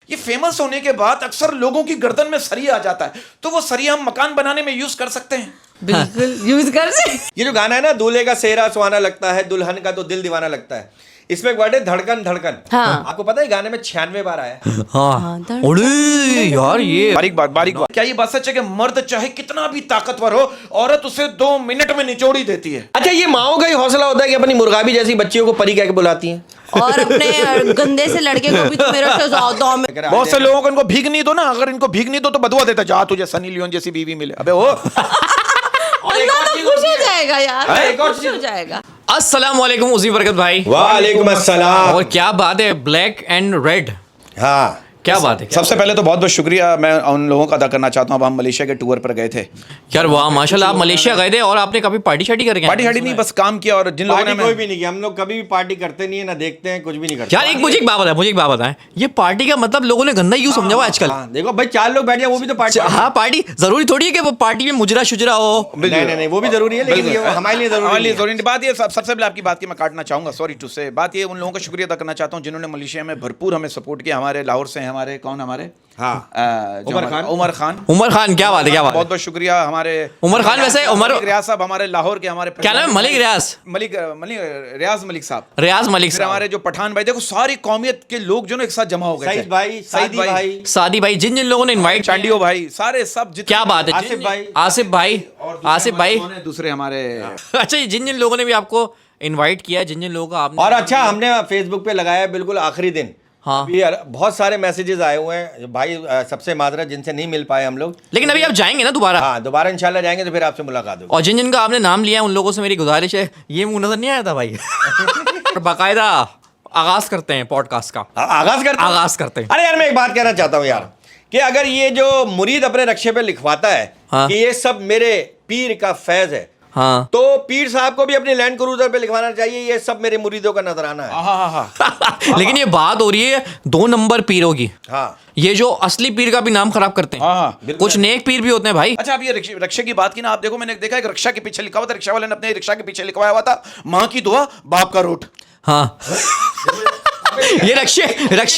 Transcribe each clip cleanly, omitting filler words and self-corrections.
ये फेमस होने के बाद अक्सर लोगों की गर्दन में सरिया आ जाता है, तो वो सरिया हम मकान बनाने में यूज कर सकते हैं। बिल्कुल यूज कर सकते। ये जो गाना है ना, दूल्हे का सेहरा सुहाना लगता है, दुल्हन का तो दिल दीवाना लगता है, इसमें एक वर्ड है धड़कन धड़कन। हाँ। आपको पता है गाने में 96 बार आया है। हाँ, अरे यार ये बारीक बात। क्या ये बात सच है कि मर्द चाहे कितना भी ताकतवर हो, औरत उसे 2 मिनट में निचोड़ ही देती है? अच्छा, ये माओ का ही हौसला होता है कि अपनी मुर्गाबी जैसी बच्चियों को परी कह के बुलाती हैं। और अपने गंदे से लड़के को भी तो मेरा शौदा में। बहुत से लोगों को इनको भीग नहीं दो ना, अगर इनको भीग नहीं दो तो बदुआ देता, जा तुझे सनी लियोन जैसी बीवी मिले। अबे वो खुश हो जाएगा यार, एक और खुश हो जाएगा। अस्सलाम वालेकुम उसी बरकत भाई। वालेकुम अस्सलाम। और क्या बात है, ब्लैक एंड रेड, हाँ, क्या बात है। सबसे पहले तो बहुत बहुत शुक्रिया मैं उन लोगों का अदा करना चाहता हूँ। अब हम मलेशिया के टूर पर गए थे। यार वाह माशाल्लाह, आप मलेशिया गए थे और आपने कभी पार्टी शार्टी करके पार्टी शार्टी नहीं, बस काम किया। और जिन लोगों ने पार्टी कोई भी नहीं किया, हम लोग कभी भी पार्टी करते नहीं है, ना देखते हैं, कुछ भी नहीं करते। यार मुझे एक बात बताएं, ये पार्टी का मतलब लोगों ने गंदा यूज समझा हुआ आजकल। देखो भाई, 4 लोग बैठ जाए वो भी तो पार्टी। हाँ, पार्टी जरूरी थोड़ी है कि वो पार्टी में मुजरा शुजरा हो। नहीं, वो भी जरूरी है, लेकिन ये हमारे लिए जरूरी नहीं। बात ये सबसे पहले आपकी बात की मैं काटना चाहूंगा, सॉरी टू से। बात ये उन लोगों का शुक्रिया अदा करना चाहता हूँ जिन्होंने मलेशिया में भरपूर हमें सपोर्ट किया। हमारे लाहौर से हैं, हमारे कौन, हमारे उमर खान, क्या बात है, क्या बात। बहुत बहुत शुक्रिया हमारे उमर खान। वैसे उमर रियाज साहब हमारे लाहौर के, हमारे क्या नाम है, मलिक रियाज रियाज मलिक साहब, फिर हमारे जो पठान भाई, देखो सारी कौमियत के लोग जो ना एक साथ जमा हो गए। सईद भाई, सादी भाई, जिन लोगों ने इनवाइट, चांडियो भाई, सारे सब। क्या बात है, आसिफ भाई दूसरे हमारे। अच्छा, जिन लोगों ने भी आपको इनवाइट किया, जिन लोगों का आपने, और अच्छा हमने फेसबुक पे लगाया बिल्कुल आखिरी दिन। हाँ, बहुत सारे मैसेजेस आए हुए हैं भाई, सबसे माजरत जिनसे नहीं मिल पाए हम लोग, लेकिन अभी आप जाएंगे ना दोबारा? हाँ, दोबारा इंशाल्लाह जाएंगे तो फिर आपसे मुलाकात होगी। और जिन का आपने नाम लिया उन लोगों से मेरी गुजारिश है, ये मुंह नजर नहीं आया था भाई। और बाकायदा आगाज करते हैं पॉडकास्ट का। आगाज करते हैं। अरे यार, मैं एक बात कहना चाहता हूँ यार, कि अगर ये जो मुरीद अपने रक्शे पे लिखवाता है कि ये सब मेरे पीर का फैज है, हाँ, तो पीर साहब को भी अपनी लैंड क्रूजर पे लिखवाना चाहिए ये सब मेरे मुरीदों का नजराना है। लेकिन ये बात हो रही है 2 नंबर पीरों की। हाँ, ये जो असली पीर का भी नाम खराब करते हैं। कुछ नेक पीर भी होते हैं भाई। अच्छा, आप ये रिक्शे की बात की ना, आप देखो मैंने देखा एक रिक्शा के पीछे लिखा हुआ था, रिक्शा वाले ने अपने रिक्शा के पीछे लिखवाया हुआ था, माँ की दुआ बाप का रोट। हाँ। ये रक्षे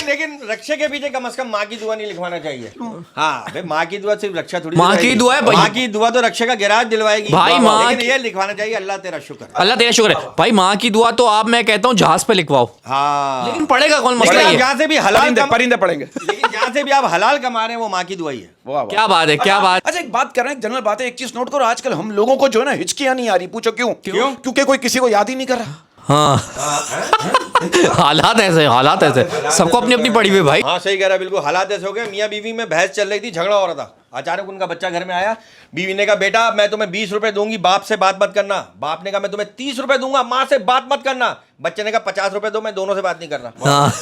लेकिन रक्षे के पीछे कम से कम माँ की दुआ नहीं लिखवाना चाहिए। हाँ भाई, माँ की दुआ सिर्फ रक्षा थोड़ी, माँ की दुआ है भाई। माँ की दुआ तो रक्षा का गैराज दिलवाएगी भाई। माँ लेकिन ये लिखवाना चाहिए अल्लाह तेरा शुक्र, अल्लाह तेरा शुक्र है भाई। माँ की दुआ तो आप, मैं कहता हूँ जहाज पे लिखवाओ। हाँ, लेकिन पढ़ेगा कौन, मसला ये। जहाँ से भी हलाल परिंदे पड़ेंगे, लेकिन जहाँ से भी आप हलाल कमा रहे हैं वो माँ की दुआ ही है। क्या बात है, क्या बात। अच्छा, एक बात कर रहे हैं, जनरल बात है, एक चीज नोट करो, आजकल हम लोगों को जो है ना हिचकियां नहीं आ रही। पूछो क्यों? क्योंकि कोई किसी को याद ही नहीं कर रहा। हाँ। हालात ऐसे सबको अपनी अपनी पड़ी हुई भाई। हाँ, सही कह रहा है, बिल्कुल हालात ऐसे हो गए। मियाँ बीवी में बहस चल रही थी, झगड़ा हो रहा था, अचानक उनका बच्चा घर में आया। बीवी ने कहा, बेटा मैं तुम्हें 20 रुपए दूंगी, बाप से बात मत करना। बाप ने कहा, मैं तुम्हें 30 रुपए दूंगा, माँ से बात मत करना। बच्चे ने कहा, 50 रुपए दो, मैं दोनों से बात नहीं कर रहा। हाँ।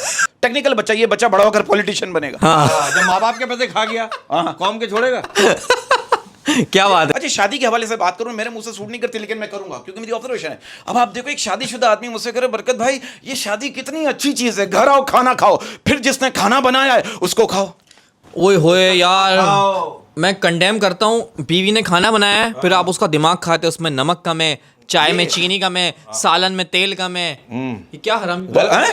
टेक्निकल बच्चा, ये बच्चा बड़ा होकर पॉलिटिशियन बनेगा। हाँ। जब माँ बाप के पैसे खा गया, कौम के छोड़ेगा। क्या बात है। अच्छा, शादी के हवाले से बात करूं, मेरे मुंह से सूट नहीं करती, लेकिन मैं करूंगा क्योंकि मेरी ऑब्जर्वेशन है। अब आप देखो, एक शादीशुदा आदमी मुझसे करे, बरकत भाई ये शादी कितनी अच्छी चीज है, घर आओ खाना खाओ, फिर जिसने खाना बनाया है उसको खाओ। ओए होए यार, मैं कंडेम करता हूँ। बीवी ने खाना बनाया है, फिर आप उसका दिमाग खाते, उसमें नमक कम है, चाय में चीनी कम है, सालन में तेल कम है। ये क्या हराम,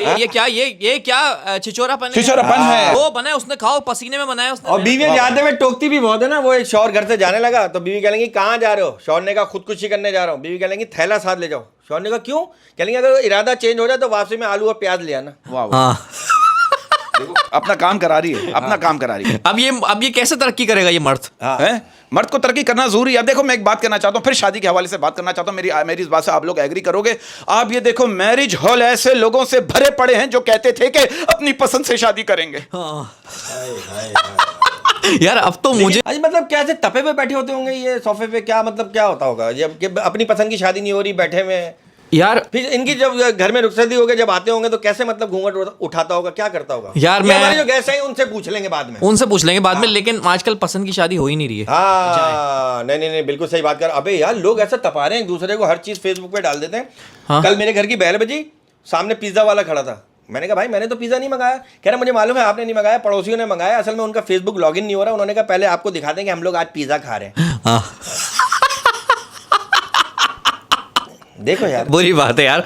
ये क्या छिचोरापन है। वो बना है उसने, खाओ, पसीने में बनाया उसने। और बीवी जाते हुए टोकती भी बहुत है ना। वो एक शौहर घर से जाने लगा तो बीवी कह लेंगी, कहाँ जा रहे हो? शौहर ने कहा, खुदकुशी करने जा रहा हूँ। बीवी कह लेंगी, थैला साथ ले जाओ। शौहर ने कहा, क्यों? कह लेंगे, अगर इरादा चेंज हो जाए तो वापसी में आलू और प्याज ले आना। हाँ। अपना काम करा रही है, अपना काम करा रही है। अब ये कैसे तरक्की करेगा ये मर्द? मर्द को तरक्की करना जरूरी है। अब देखो, मैं एक बात करना चाहता हूँ, फिर शादी के हवाले से बात करना चाहता हूँ। मेरी इस बात से आप लोग एग्री करोगे। आप ये देखो, मैरिज हॉल ऐसे लोगों से भरे पड़े हैं जो कहते थे कि अपनी पसंद से शादी करेंगे। यार अब तो मुझे मतलब कैसे तपे पे बैठे होते होंगे ये सोफे पे, क्या मतलब क्या होता होगा जब अपनी पसंद की शादी नहीं हो रही, बैठे हुए यार। फिर इनकी जब घर में रुखसती हो गए, जब आते होंगे तो कैसे मतलब घूंघट उठाता होगा, क्या करता होगा यार? मैं हमारे जो गेस्ट हैं उनसे पूछ लेंगे बाद में, लेकिन आजकल पसंद की शादी हो ही नहीं रही है। हाँ, नहीं, बिल्कुल सही बात कर। अबे यार, लोग ऐसा तपा रहे हैं एक दूसरे को, हर चीज फेसबुक पे डाल देते हैं। हाँ? कल मेरे घर की बेल बजी, सामने पिज्जा वाला खड़ा था। मैंने कहा, भाई मैंने तो पिज्जा नहीं मंगाया। कह रहा, मुझे मालूम है आपने नहीं मंगाया, पड़ोसियों ने मंगाया। असल में उनका फेसबुक लॉगिन नहीं हो रहा। उन्होंने कहा, पहले आपको दिखा देंगे हम लोग आज पिज्जा खा रहे हैं। देखो यार, बुरी बात है यार,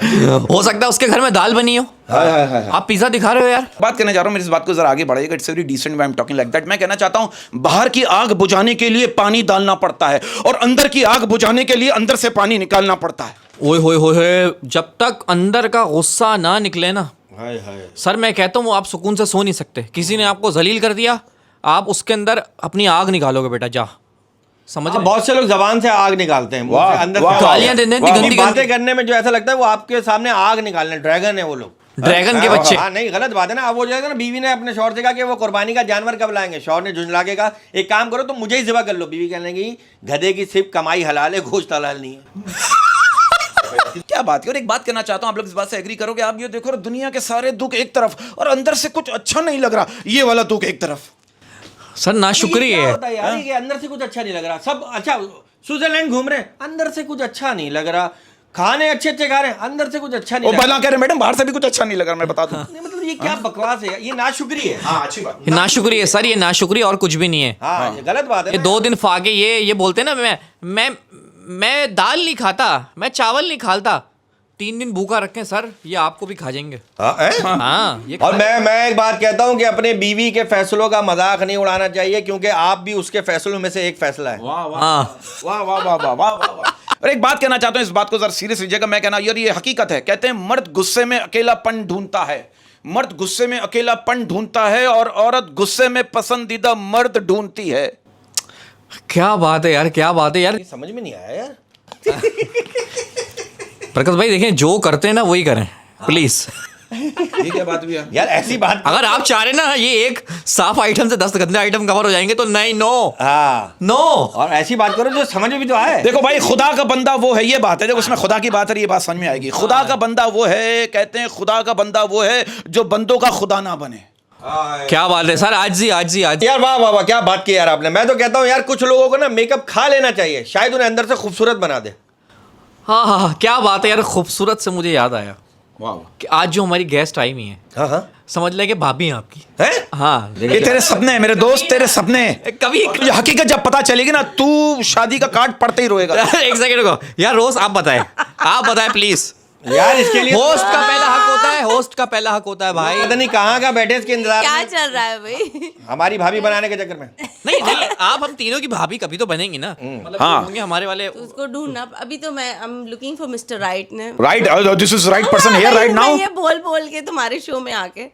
हो सकता है उसके घर में दाल बनी हो। आप पिज्जा दिखा रहे हो यार। बात करना चाह रहा हूँ, मेरी इस बात को जरा आगे बढ़ाइएगा। It's very decent way I am talking like that. मैं कहना चाहता हूँ बाहर की आग बुझाने के लिए पानी डालना पड़ता है और अंदर की आग बुझाने के लिए अंदर से पानी निकालना पड़ता है। ओए होए होए, जब तक अंदर का गुस्सा ना निकले ना, हाय हाय, सर मैं कहता हूँ आप सुकून से सो नहीं सकते। किसी ने आपको जलील कर दिया, आप उसके अंदर अपनी आग निकालोगे बेटा, जा समझ। बहुत से लोग जबान से आग निकालते हैं, मुंह से अंदर से गालियां देने, गंदी बातें करने में जो ऐसा लगता है वो आपके सामने आग निकालने, ड्रैगन है वो लोग, ड्रैगन के बच्चे। हाँ नहीं, गलत बात है ना। अब वो जाएगा ना, बीवी ने अपने शौहर से कहा कि वो कुर्बानी का जानवर कब लाएंगे, शौहर ने झुंझला के कहा एक काम करो तुम मुझे ही ज़िबा कर लो। बीवी कहने लगी गधे की सिर्फ कमाई हलाल है, गोश्त हलाल नहीं है। क्या बात है। और एक बात कहना चाहता हूं, आप लोग इस बात से एग्री करोगे। आप ये देखो, दुनिया के सारे दुख एक तरफ और अंदर से कुछ अच्छा नहीं लग रहा, ये वाला दुख एक तरफ। सर ना शुक्रिया क्या है होता है यार, ये अंदर से कुछ अच्छा नहीं लग रहा। सब अच्छा, स्विट्जरलैंड घूम रहे हैं, अंदर से कुछ अच्छा नहीं लग रहा। खाने अच्छे अच्छे खा रहे हैं, अंदर से कुछ अच्छा नहीं लग रहा। कह रहे मैडम बाहर से भी कुछ अच्छा नहीं लग रहा, मैं बता दूं। नहीं, मतलब ये क्या बकवास है, ये नाशुक्री है। हाँ अच्छी बात। ना शुक्रिया सर, ये ना शुक्रिया और कुछ भी नहीं है। हाँ, ये गलत बात है ये ना। 2 दिन फाके ये बोलते हैं ना, मैं दाल नहीं खाता, मैं चावल नहीं खाता, 3 दिन भूखा रखें सर, ये आपको भी खा जाएंगे। हाँ ये और मैं एक बात कहता हूं कि अपने बीवी के फैसलों का मजाक नहीं उड़ाना चाहिए, क्योंकि आप भी उसके फैसलों में से एक फैसला है। वाह वाह हाँ वाह वाह वाह वाह वाह वाह। और एक बात कहना चाहता हूं, इस बात को जरा सीरियस लीजिएगा। मैं कहना यार ये हकीकत है। कहते हैं मर्द गुस्से में अकेलापन ढूंढता है, मर्द गुस्से में अकेलापन ढूंढता है और औरत गुस्से में पसंदीदा मर्द ढूंढती है। क्या बात है यार, क्या बात है यार। ये समझ में नहीं आया यार। प्रकाश भाई देखें, जो करते हैं ना वही करें प्लीज। ये क्या बात हुई यार ऐसी बात, अगर आप चाह रहे ना ये एक साफ आइटम से 10 गंदे आइटम कवर हो जाएंगे तो नहीं, नो हाँ नो। और ऐसी बात करो जो समझ में भी तो आए। देखो भाई, खुदा का बंदा वो है, ये बात है। देखो उसमें खुदा की बात है, ये बात समझ में आएगी। खुदा का बंदा वो है, कहते हैं खुदा का बंदा वो है जो बंदों का खुदा ना बने। क्या बात है सर, आज जी यार वाह वाह वाह, क्या बात की यार आपने। मैं तो कहता हूँ यार कुछ लोगों को ना मेकअप खा लेना चाहिए, शायद उन्हें अंदर से खूबसूरत बना दे। हाँ हाँ हाँ, क्या बात है यार। खूबसूरत से मुझे याद आया वाह कि आज जो हमारी गेस्ट आई हुई है, हाँ हाँ समझ ले कि भाभी हैं आपकी। हैं? हाँ ये तेरे सपने हैं मेरे दोस्त, तेरे सपने। कभी ये हकीकत जब पता चलेगी ना, तू शादी का कार्ड पढ़ते ही रोएगा। एक सेकंड रुको यार, रोज आप बताएं प्लीज। यार इसके लिए होस्ट का पहला हक होता है, होस्ट का पहला हक होता है भाई। पता नहीं कहाँ का बैठे इसके इंतजार क्या में, चल रहा है भाई? हमारी भाभी बनाने के चक्कर में। नहीं आप हम तीनों की भाभी कभी तो बनेंगी ना, मतलब हाँ। जो होंगे हमारे वाले। उसको ढूंढना अभी तो मैं I am looking for mister right ने। Right, this is right person here right now. ये बोल के तुम्हारे शो में आके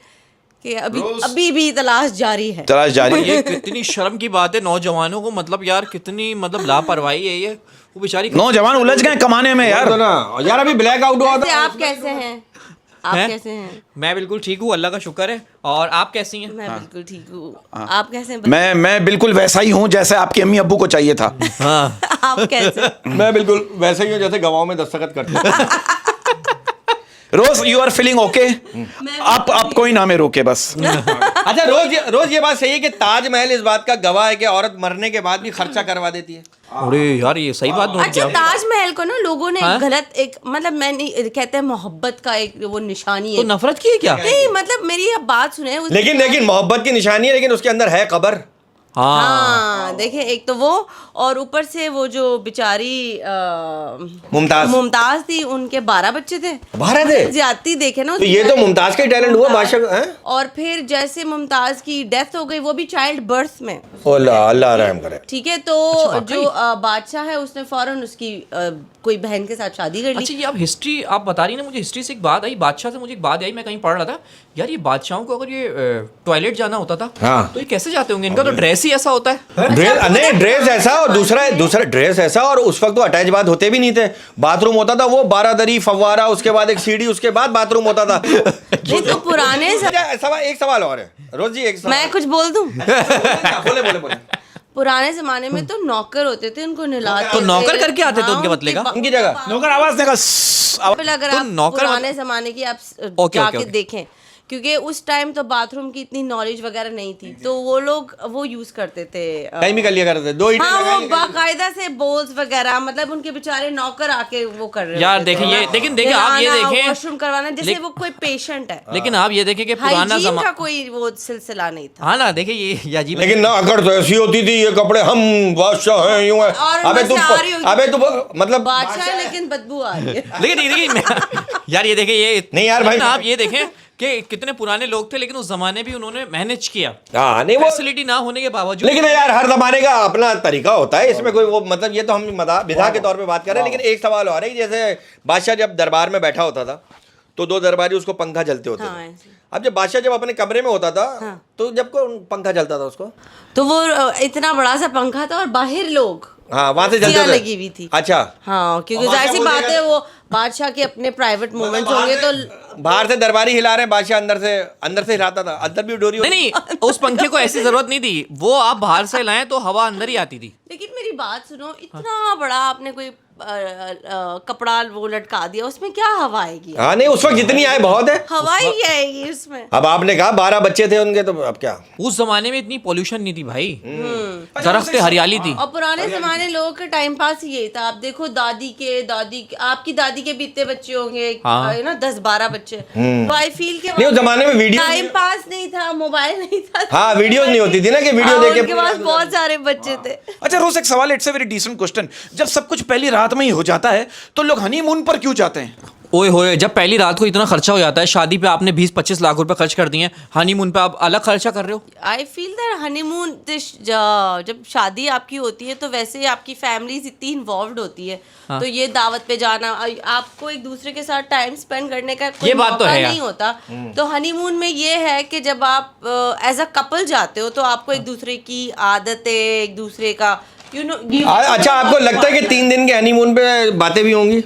कि अभी भी तलाश जारी है। तलाश जारी है। ये कितनी शर्म की बात है नौजवानों को, मतलब यार कितनी मतलब लापरवाही है ये। वो बेचारी नौजवान उलझ गए कमाने में यार। यार अभी ब्लैक आउट हुआ वैसे था। आप कैसे हैं? आप हैं? कैसे हैं? मैं बिल्कुल ठीक हूँ, अल्लाह का शुक्र है। और आप कैसी हैं? मैं बिल्कुल ठीक हूँ। आप कैसे हैं? मैं बिल्कुल वैसा ही हूँ जैसे आपके अम्मी अब्बू को चाहिए था। हाँ आप कैसे? मैं बिल्कुल वैसे ही हूँ जैसे गवाहों में दस्तखत करते हैं। रोज यू आर फीलिंग ओके। आप कोई ना में रोके बस। अच्छा, रोज ये बात सही है कि ताजमहल इस बात का गवाह है कि औरत मरने के बाद भी खर्चा करवा देती है। अरे यार ये सही बात नोट अच्छा, किया। ताजमहल को ना लोगों ने हाँ? गलत एक मतलब मैं नहीं कहते हैं मोहब्बत का एक वो निशानी तो है। नफरत की है क्या? नहीं मतलब मेरी अब बात सुने लेकिन मोहब्बत की निशानी है, लेकिन उसके अंदर है कब्र। हाँ देखिए, एक तो वो और ऊपर से वो जो बेचारी मुमताज थी, उनके 12 बच्चे थे। 12 थे? ज्यादती देखे ना तो ये तो मुमताज का टैलेंट हुआ बादशाह हैं? और फिर जैसे मुमताज की डेथ हो गई, वो भी चाइल्ड बर्थ में। अल्लाह रहम करे। ठीक है, तो जो बादशाह है उसने फौरन उसकी कोई बहन के साथ शादी कर ली। अच्छा, ये आप हिस्ट्री आप बता रही ना, मुझे हिस्ट्री से एक बात आई, बादशाह से मुझे एक बात आई, मैं कहीं पढ़ रहा था यार, ये बादशाहों को अगर ये टॉयलेट जाना होता था हाँ। तो ये कैसे जाते होंगे? इनका तो ड्रेस ही ऐसा होता है। ड्रेस ऐसा और दूसरा ड्रेस ऐसा, और उस वक्त तो अटैच बात होते भी नहीं थे। बाथरूम होता था वो 12 दरी फव्वारा, उसके बाद एक सीढ़ी, उसके बाद बाथरूम होता था। ये तो पुराने एक सवाल और है रोज जी, एक सवाल। मैं कुछ बोल दूं? बोले। पुराने जमाने में तो नौकर होते थे, उनको नहलाते तो थे। नौकर करके आते थे उनके बदले का? उनकी जगह नौकर आवाज देगा। अगर तो आप नौकर पुराने जमाने की आप ओके, जाके ओके। देखें क्योंकि उस टाइम तो बाथरूम की इतनी नॉलेज वगैरह नहीं थी, तो वो लोग वो यूज करते थे कहीं भी कर लिया करते थे, 2 ईंटें हाँ, वो लगाई, बाकायदा से बोल्स वगैरह, मतलब उनके बेचारे नौकर आके वो कर रहे यार होते थे। देखिए ये देखिए आप ये देखें, वॉशरूम करवाना, जैसे वो कोई पेशेंट है, लेकिन आप ये देखें कि पुराना हाइजीन का जमाना, कोई वो सिलसिला नहीं था। हाँ ना, देखिए ये अजीब, लेकिन ना अकड़ तो ऐसी होती थी, ये कपड़े हम बादशाह हैं यूं है। और अबे उनमें से आ रही होगी- अबे तू मतलब बादशाह है लेकिन बदबू आ रही है। लेकिन देखिए यार ये देखिए ये नहीं यार भाई, लेकिन आप ये देखें कि कितने पुराने लोग थे, लेकिन उस जमाने भी उन्होंने मैनेज किया, हाँ नहीं वो, फैसिलिटी ना होने के बावजूद। लेकिन यार हर जमाने का अपना तरीका होता है, इसमें कोई वो मतलब ये तो हम विधा के तौर पे बात कर रहे हैं। लेकिन एक सवाल और है, जैसे बादशाह जब दरबार में बैठा होता था तो 2 दरबारी उसको पंखा जलते होते हाँ, थे। ऐसे। अब जब बादशाह जब अपने कमरे में होता था हाँ। तो जब को पंखा जलता था उसको, तो वो इतना बड़ा सा पंखा था और बाहर लोग हाँ वहां से बत्तियां जलते थे लगी हुई थी। अच्छा, हाँ, क्योंकि और जाहिर सी बादशाह बात है वो बादशाह के अपने प्राइवेट मोमेंट्स होंगे, तो बाहर से दरबारी हिला रहे हैं, बादशाह अंदर से हिलाता था, अंदर भी डोरी नहीं नहीं, उस पंखे को ऐसी जरूरत नहीं थी, वो आप बाहर से लाएं तो हवा अंदर ही आती थी। लेकिन मेरी बात सुनो, इतना बड़ा आपने कोई कपड़ा वो लटका दिया, उसमें क्या हवा आएगी? हाँ नहीं उस वक्त जितनी आए बहुत है, हवा ही आएगी उसमें। अब आपने कहा 12 बच्चे थे उनके, तो अब क्या, उस जमाने में इतनी पॉल्यूशन नहीं थी भाई, दरख्त हरियाली थी। और पुराने जमाने लोगों का टाइम पास यही था। आप देखो दादी के आपकी दादी के भी इतने बच्चे होंगे, हाँ। ना 10-12 बच्चे, तो आई फील के नहीं उस जमाने में वीडियो टाइम पास नहीं था, मोबाइल नहीं था, हाँ वीडियो नहीं होती थी ना कि वीडियो हाँ, देख उनके पास बहुत सारे बच्चे थे। अच्छा रोज एक सवाल, it's a very decent question, जब सब कुछ पहली रात में ही हो जाता है तो लोग हनीमून पर क्यों जाते हैं? ओए होए, जब पहली रात को इतना खर्चा हो जाता है, शादी पे आपने 20-25 लाख रुपए खर्च कर दिए, हनीमून पे आप अलग खर्चा कर रहे हो। आई फील दैट हनीमून, जब शादी आपकी होती है तो वैसे आपकी फैमिलीज इतनी इन्वॉल्व होती है, तो ये दावत पे जाना, आपको एक दूसरे के साथ टाइम स्पेंड करने का कोई ये बात तो मौका है यार। नहीं होता। तो हनीमून में ये है कि जब आप एज अ कपल जाते हो तो आपको एक दूसरे की आदतें, एक दूसरे का अच्छा आपको लगता है कि 3 दिन के हनीमून पे बातें भी होंगी?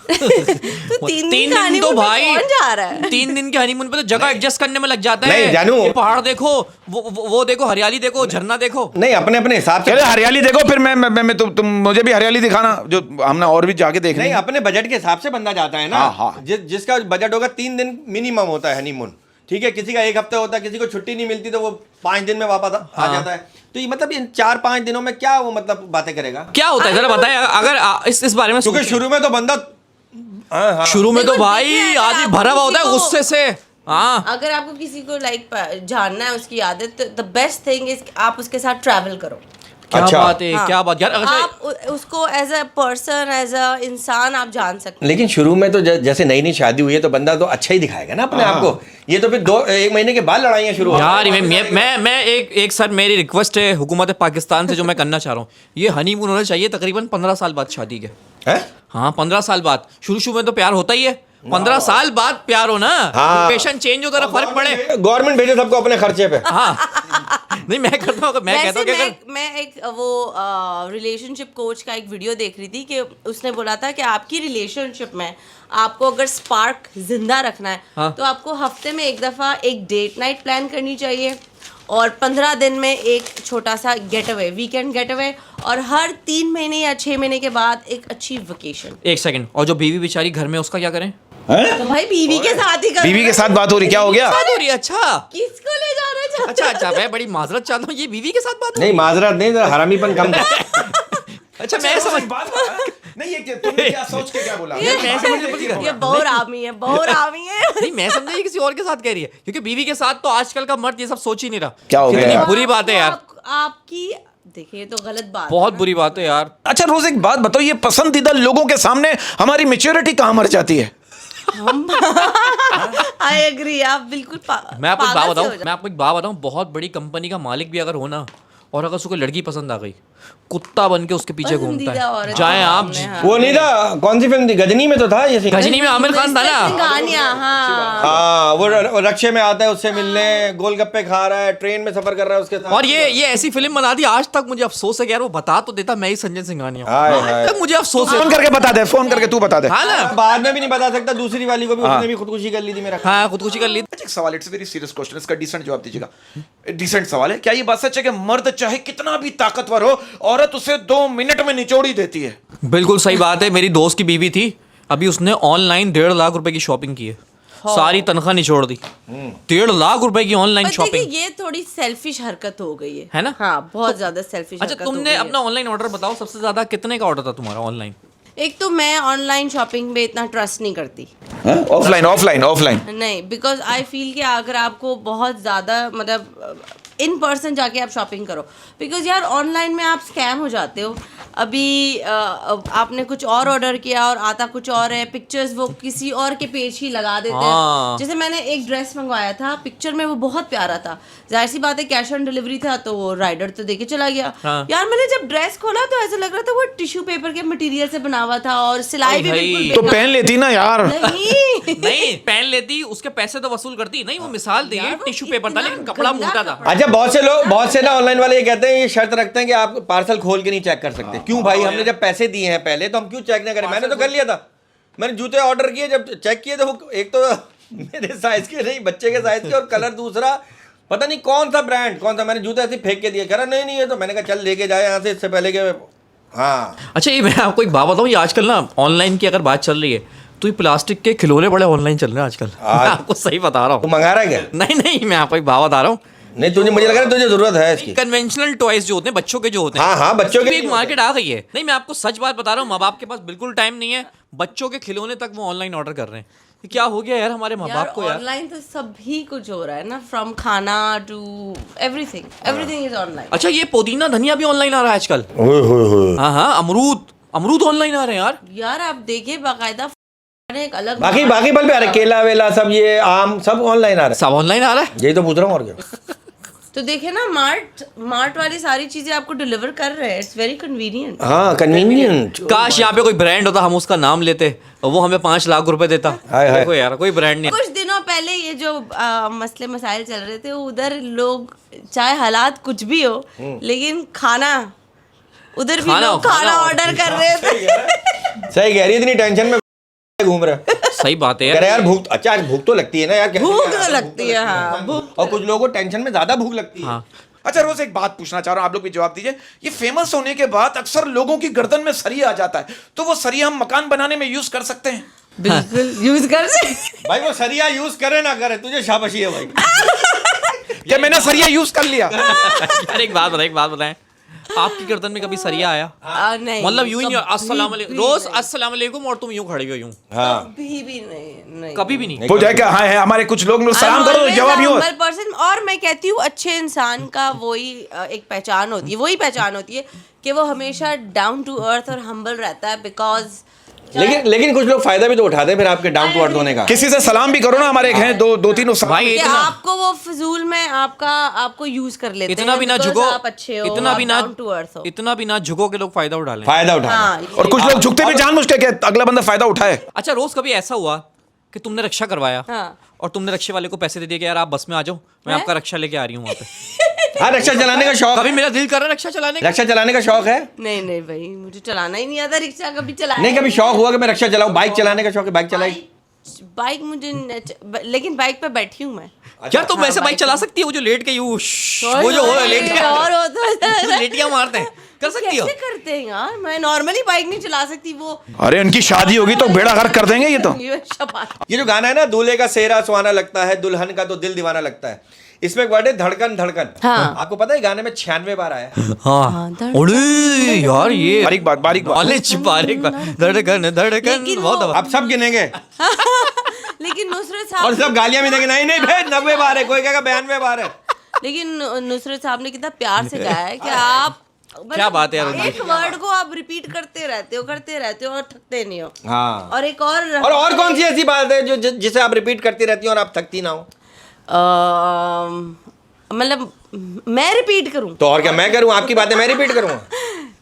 तो 3 दिन का दिन तो honeymoon पे भाई कौन जा रहा है? 3 दिन के हनीमून पे तो जगह एडजस्ट करने में लग जाता है। नहीं, जानू। ये पहाड़ देखो, वो देखो, हरियाली देखो, झरना देखो। नहीं अपने अपने हिसाब से, चले हरियाली देखो, फिर मैं तुम मुझे भी हरियाली दिखाना, जो हमने और भी जाके देखनी नहीं है। अपने बजट के हिसाब से बंदा जाता है ना। हाँ, हाँ। जिसका बजट होगा 3 दिन मिनिमम होता है हनीमून, ठीक है, किसी का 1 हफ्ते होता है, किसी को छुट्टी नहीं मिलती तो वो 5 दिन में वापस आ जाता है। तो ये मतलब इन 4-5 दिनों में क्या वो मतलब बातें करेगा? क्या होता है जरा बताएं, अगर इस बारे में क्योंकि सोचें। शुरू में तो बंदा शुरू में तो देखो, भाई देखिए, अगर आदमी आप भरा हुआ किसी होता है को- गुस्से से। हाँ, अगर आपको किसी को जानना है उसकी आदत, द बेस्ट थिंग इज आप उसके साथ ट्रैवल करो। क्या अच्छा। बात है, हाँ। क्या बात यार। अच्छा, आप उसको as a person, as a इंसान आप जान सकते हैं। लेकिन शुरू में तो जैसे नई नई शादी हुई है तो बंदा तो अच्छा ही दिखाएगा ना अपने आप को। ये तो फिर 1 महीने के बाद लड़ाइयाँ शुरू हो यार मैं एक सर, मेरी रिक्वेस्ट है हुकूमत पाकिस्तान से, जो मैं करना चाह रहा हूँ, ये हनीमून होना चाहिए तकरीबन 15 साल बाद शादी के। हैं? हाँ 15 साल बाद, शुरू में तो प्यार होता ही है, 15 साल बाद प्यार हो ना, हाँ। पेशेंट चेंज हो, जरा फर्क पड़े। गवर्नमेंट भेजे सबको अपने खर्चे पे। हाँ नहीं मैं करता हूँ, मैं कहता हूँ कि वैसे अगर मैं एक वो रिलेशनशिप कोच का एक वीडियो देख रही थी कि उसने बोला था कि आपकी रिलेशनशिप में आपको अगर स्पार्क जिंदा रखना है, हाँ। तो आपको हफ्ते में एक दफ़ा एक डेट नाइट प्लान करनी चाहिए, और 15 दिन में एक छोटा सा get away, weekend get away, और हर 3 महीने या 6 महीने के बाद एक अच्छी वेकेशन। एक सेकंड, और जो बीवी बेचारी घर में, उसका क्या करें? तो भाई बीवी के साथ ही बीवी के साथ बात हो रही, क्या हो गया? बात हो रही है, अच्छा किसको ले जाना चाहते अच्छा, मैं बड़ी माजरत चाहता हूँ, ये बीवी के साथ बात हो नहीं माजरत नहीं, जरा हरामीपन कम कर। अच्छा मैं समझ नहीं, ये तुमने क्या सोच के क्या बोला? मैं समझ ये बहुत आमी है, बहुत आमी है। नहीं, मैं समझा ये किसी और के साथ कह रही है, क्योंकि बीवी के साथ तो आजकल का मर्द ये सब सोच ही नहीं रहा। क्या हो गया कितनी यार? बुरी बात है यार, आपकी देखिए तो गलत बात बहुत है। बुरी बात है यार। अच्छा रोज एक बात बताओ, ये पसंदीदा लोगों के सामने हमारी मैच्योरिटी कहाँ मर जाती है? आई एग्री, आप बिल्कुल मैं आपको एक बात पागल से हो बताऊं, मैं आपको एक बात बताऊं, बहुत बड़ी कंपनी का मालिक भी अगर हो ना, और अगर उसको कोई लड़की पसंद आ गई, कुत्ता बन के उसके पीछे घूमता पसंदीदा है। औरत चाहे आप सामने, हाँ। वो नहीं था, कौन सी फिल्म थी, गजनी में तो था ये सीन। गजनी में आमिर खान था ना। सिंघानिया, हाँ। हाँ वो रक्षे में आता है उससे मिलने, गोलगप्पे खा रहा है, ट्रेन में सफर कर रहा है उसके साथ। और ये ऐसी फिल्म बना दी, आज तक मुझे अफसोस है कि यार वो बता तो देता, मैं ही संजय सिंघानिया हूं। हाय, आज हाय। तक मुझे अफसोस है। फोन करके बता दे, फोन करके तू बता दे। हाँ ना, बाद में भी नहीं बता सकता, दूसरी वाली को भी उसने भी खुदकुशी कर ली थी मेरा। हाँ खुदकुशी कर ली। अच्छा एक सवाल, इट्स वेरी सीरियस क्वेश्चन, इसका डिसेंट जवाब दीजिएगा। डिसेंट सवाल है, क्या ये बात सच है कि मर्द चाहे कितना भी ताकतवर हो, औरत उसे 2 मिनट में निचोड़ी देती है? बिल्कुल सही बात है, मेरी दोस्त की बीवी थी, अभी उसने ऑनलाइन 1.5 लाख रुपए की शॉपिंग की है। सारी तनख्वाह निचोड़ दी। 1.5 लाख रुपए की ऑनलाइन पर शॉपिंग, देखिए, ये थोड़ी सेल्फिश हरकत हो गई है है ना? हाँ, बहुत ज्यादा सेल्फिश अच्छा हरकत हो तुमने गई है। अपना ऑनलाइन ऑर्डर बताओ, सबसे ज्यादा कितने का ऑर्डर था तुम्हारा ऑनलाइन? एक तो मैं ऑनलाइन शॉपिंग पे इतना ट्रस्ट नहीं करती, ऑफलाइन ऑफलाइन ऑफलाइन नहीं, बिकॉज आई फील कि अगर आपको बहुत ज़्यादा मतलब इन पर्सन जाके आप शॉपिंग करो, बिकॉज यार ऑनलाइन में आप स्कैम हो जाते हो। अभी आपने कुछ और ऑर्डर किया और आता कुछ और है, पिक्चर्स वो किसी और के पेज ही लगा देते हाँ। हैं। जैसे मैंने एक ड्रेस मंगवाया था, पिक्चर में वो बहुत प्यारा था, जाहिर सी बात है कैश ऑन डिलीवरी था तो वो राइडर तो देके चला गया। हाँ। यार मैंने जब ड्रेस खोला तो ऐसा लग रहा था वो टिश्यू पेपर के मटेरियल से बना हुआ था और सिलाई भी भाई। बिल्कुल तो बेकार। पहन लेती ना यार। नहीं नहीं पहन लेती, उसके पैसे तो वसूल करती। नहीं वो मिसाल दी यार, वो टिश्यू पेपर था इतना लेकिन कपड़ा गंदा मोटा था। कपड़ा। अच्छा बहुत से ना ऑनलाइन वाले ये कहते हैं, ये शर्त रखते हैं कि आप पार्सल खोल के नहीं चेक कर सकते। क्यों भाई, हमने जब पैसे दिए हैं पहले तो हम क्यों चेक ना करें? मैंने तो कर लिया था, मैंने जूते ऑर्डर किए, जब चेक किए तो वो एक तो मेरे साइज के नहीं, बच्चे के साइज के, और कलर दूसरा, पता नहीं कौन सा ब्रांड कौन सा, मैंने जूते ऐसे फेंक के दिए। कह रहा नहीं है, तो मैंने कहा चल लेके जाए यहाँ से, इससे पहले के। हाँ अच्छा ये मैं आपको एक बात बताऊँ, ये आजकल ना ऑनलाइन की अगर बात चल रही है तो ये प्लास्टिक के खिलौने बड़े ऑनलाइन चल रहे हैं आजकल। मैं आपको सही बता रहा तू हूँ। मंगा रहा है क्या? नहीं मैं आपको एक बात बता रहा हूँ, नहीं तुझे, मुझे लग रहा है तुझे जरूरत है इसकी। कन्वेंशनल टॉयज जो होते हैं बच्चों के जो होते हैं, हाँ, बच्चों के इसकी भी एक लिए मार्केट आ गई है। नहीं मैं आपको सच बात बता रहा हूँ, माँ बाप के पास बिल्कुल टाइम नहीं है, बच्चों के खिलौने तक वो ऑनलाइन ऑर्डर कर रहे हैं। ये क्या हो गया यार हमारे माँ बाप को यार। ऑनलाइन तो सभी कुछ हो रहा है ना, फ्रॉम खाना टू एवरीथिंग इज ऑनलाइन। अच्छा ये पुदीना धनिया भी ऑनलाइन आ रहा है आजकल। हाँ अमरूद ऑनलाइन आ रहे हैं यार। यार आप देखिए बाकायदा एक अलग बाकी फल पे आ रहे, केला वेला सब, ये आम सब ऑनलाइन आ रहा सब ऑनलाइन आ रहा है। है। यही तो पूछ रहा हूँ और क्या। तो देखे ना, मार्ट वाली सारी चीजें आपको डिलीवर कर रहे हैं, इट्स वेरी कन्वीनियंट। हाँ कन्वीनियंट। काश यहाँ पे कोई ब्रांड होता, हम उसका नाम लेते और वो हमें 5 लाख रुपए देता। हाय। देखो यार कोई ब्रांड नहीं। कुछ दिनों पहले ये जो मसले मसाइल चल रहे थे, उधर लोग चाहे हालात कुछ भी हो, लेकिन खाना उधर भी लोग खाना ऑर्डर कर रहे थे। सही कह रही है, इतनी टेंशन में घूम रहे। सही बात है कह रहे यार भूख, अच्छा आज भूख तो लगती है ना यार। भूख तो लगती है, हाँ, भूख। और कुछ लोगों को टेंशन में ज्यादा भूख लगती है। हाँ। अच्छा रोज एक बात पूछना चाह रहा हूं, आप लोग भी जवाब दीजिए। ये फेमस होने के बाद अक्सर लोगों की गर्दन में सरिया आ जाता है, तो वो सरिया हम मकान बनाने में यूज कर सकते हैं? बिल्कुल यूज कर सकते। भाई वो सरिया यूज करे ना करे, तुझे शाबाशी है भाई। क्या मैंने सरिया यूज कर लिया? यार एक बात बताएं, आपकी गर्दन में कभी सरिया आया? नहीं, मतलब यूं ही कभी अस्सलाम वालेकुम भी रोज नहीं। अस्सलाम वालेकुम और तुम यूं खड़ी हो यूं? हाँ कभी भी नहीं। कभी भी नहीं। हो जाए क्या? हाँ है, हमारे कुछ लोग सलाम करो तो जवाब यूं। पर्सन, और मैं कहती हूँ अच्छे इंसान का वही एक पहचान होती है कि वो हमेशा डाउन टू अर्थ और हम्बल रहता है, बिकॉज लेकिन कुछ लोग फायदा भी तो उठाते हैं फिर आपके डाउन टू अर्थ होने का। किसी से सलाम भी करो ना, हमारे एक हैं दो तीन भाई कि इतना आपको वो फिजूल में आपको यूज कर लेते इतना हैं, भी ना because झुको, आप अच्छे हो, इतना भी आप ना down to earth हो। इतना भी ना झुको के लोग फायदा उठा लें। फायदा उठाना। हाँ, और कुछ लोग झुकते भी जानबूझ के कि अगला बंदा फायदा उठाए। अच्छा रोज कभी ऐसा हुआ कि तुमने रक्षा करवाया हाँ। और तुमने रक्षे वाले को पैसे दे दिए कि यार आप बस में आ जाओ, मैं आपका रक्षा लेके आ रही हूँ वहाँ पे। हाँ रक्षा चलाने का शौक। कभी मेरा दिल कर रहा है रक्षा चलाने का। रक्षा चलाने का शौक है? नहीं भाई, मुझे चलाना ही नहीं आता रिक्शा, कभी चलाया नहीं कभी शौक हुआ कि मैं रक्षा चलाऊं? बाइक चलाने का शौक है, बाइक चलाई? बाइक मुझे लेकिन बाइक पे बैठी हूँ मैं। क्या तुम वैसे बाइक चला सकती है? वो जो लेट के यूं वो जो हो लेटियां और होता है लेटियां मारते हैं, कर सकती हो? कैसे करते हैं यार, मैं नॉर्मली बाइक नहीं चला सकती। वो अरे उनकी शादी होगी तो बेड़ा गर्क कर देंगे ये तो। ये जो गाना है ना, दूल्हे का सेहरा सुहाना लगता है, दुल्हन का तो दिल दीवाना लगता है, इसमें एक वर्ड है धड़कन धड़कन। हाँ। आपको पता है गाने में 96 बार आया है। हाँ अरे यार ये बारीक बात नॉलेज बारीक धड़कन लेकिन बहुत वो- आप सब गिनेंगे लेकिन नुसरत और साहब सब गालियां भी देंगे, नहीं भाई 90 बार है, कोई कहेगा 92 बार है। लेकिन नुसरत साहब ने कितना प्यार से गाया है कि आप क्या बात है यार उनकी। एक वर्ड को आप रिपीट करते रहते हो और थकते नहीं हो। हाँ। और एक और कौन सी ऐसी बात है जो जिसे आप रिपीट करती रहती हो और आप थकती ना हो? मतलब मैं रिपीट करूं तो और क्या मैं करूं? आपकी बातें मैं रिपीट करूंगा?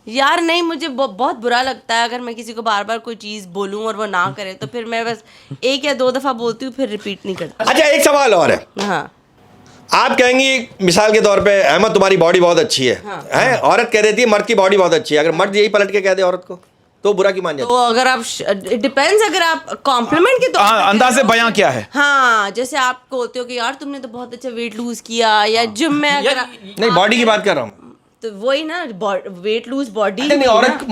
यार नहीं, मुझे बहुत बुरा लगता है अगर मैं किसी को बार बार कोई चीज बोलूं और वो ना करे, तो फिर मैं बस 1 या 2 दफा बोलती हूँ, फिर रिपीट नहीं करती। अच्छा एक सवाल और है। हाँ आप कहेंगी मिसाल के तौर पे, अहमद तुम्हारी बॉडी बहुत अच्छी है, हाँ। हैं? औरत कह देती है मर्द की बॉडी बहुत अच्छी है, अगर मर्द यही पलट के कह दे औरत को तो बुरा क्यों मान जाती? तो अगर आप इट डिपेंड्स, अगर आप कॉम्प्लीमेंट के तौर पे अंदाजे बयां क्या है? हाँ, जैसे आप बोलते हो कि यार तुमने तो बहुत अच्छा वेट लूज किया, या जिम में अगर नहीं बॉडी की बात कर रहा हूँ। तो वही ना वेट लूज बॉडी नहीं,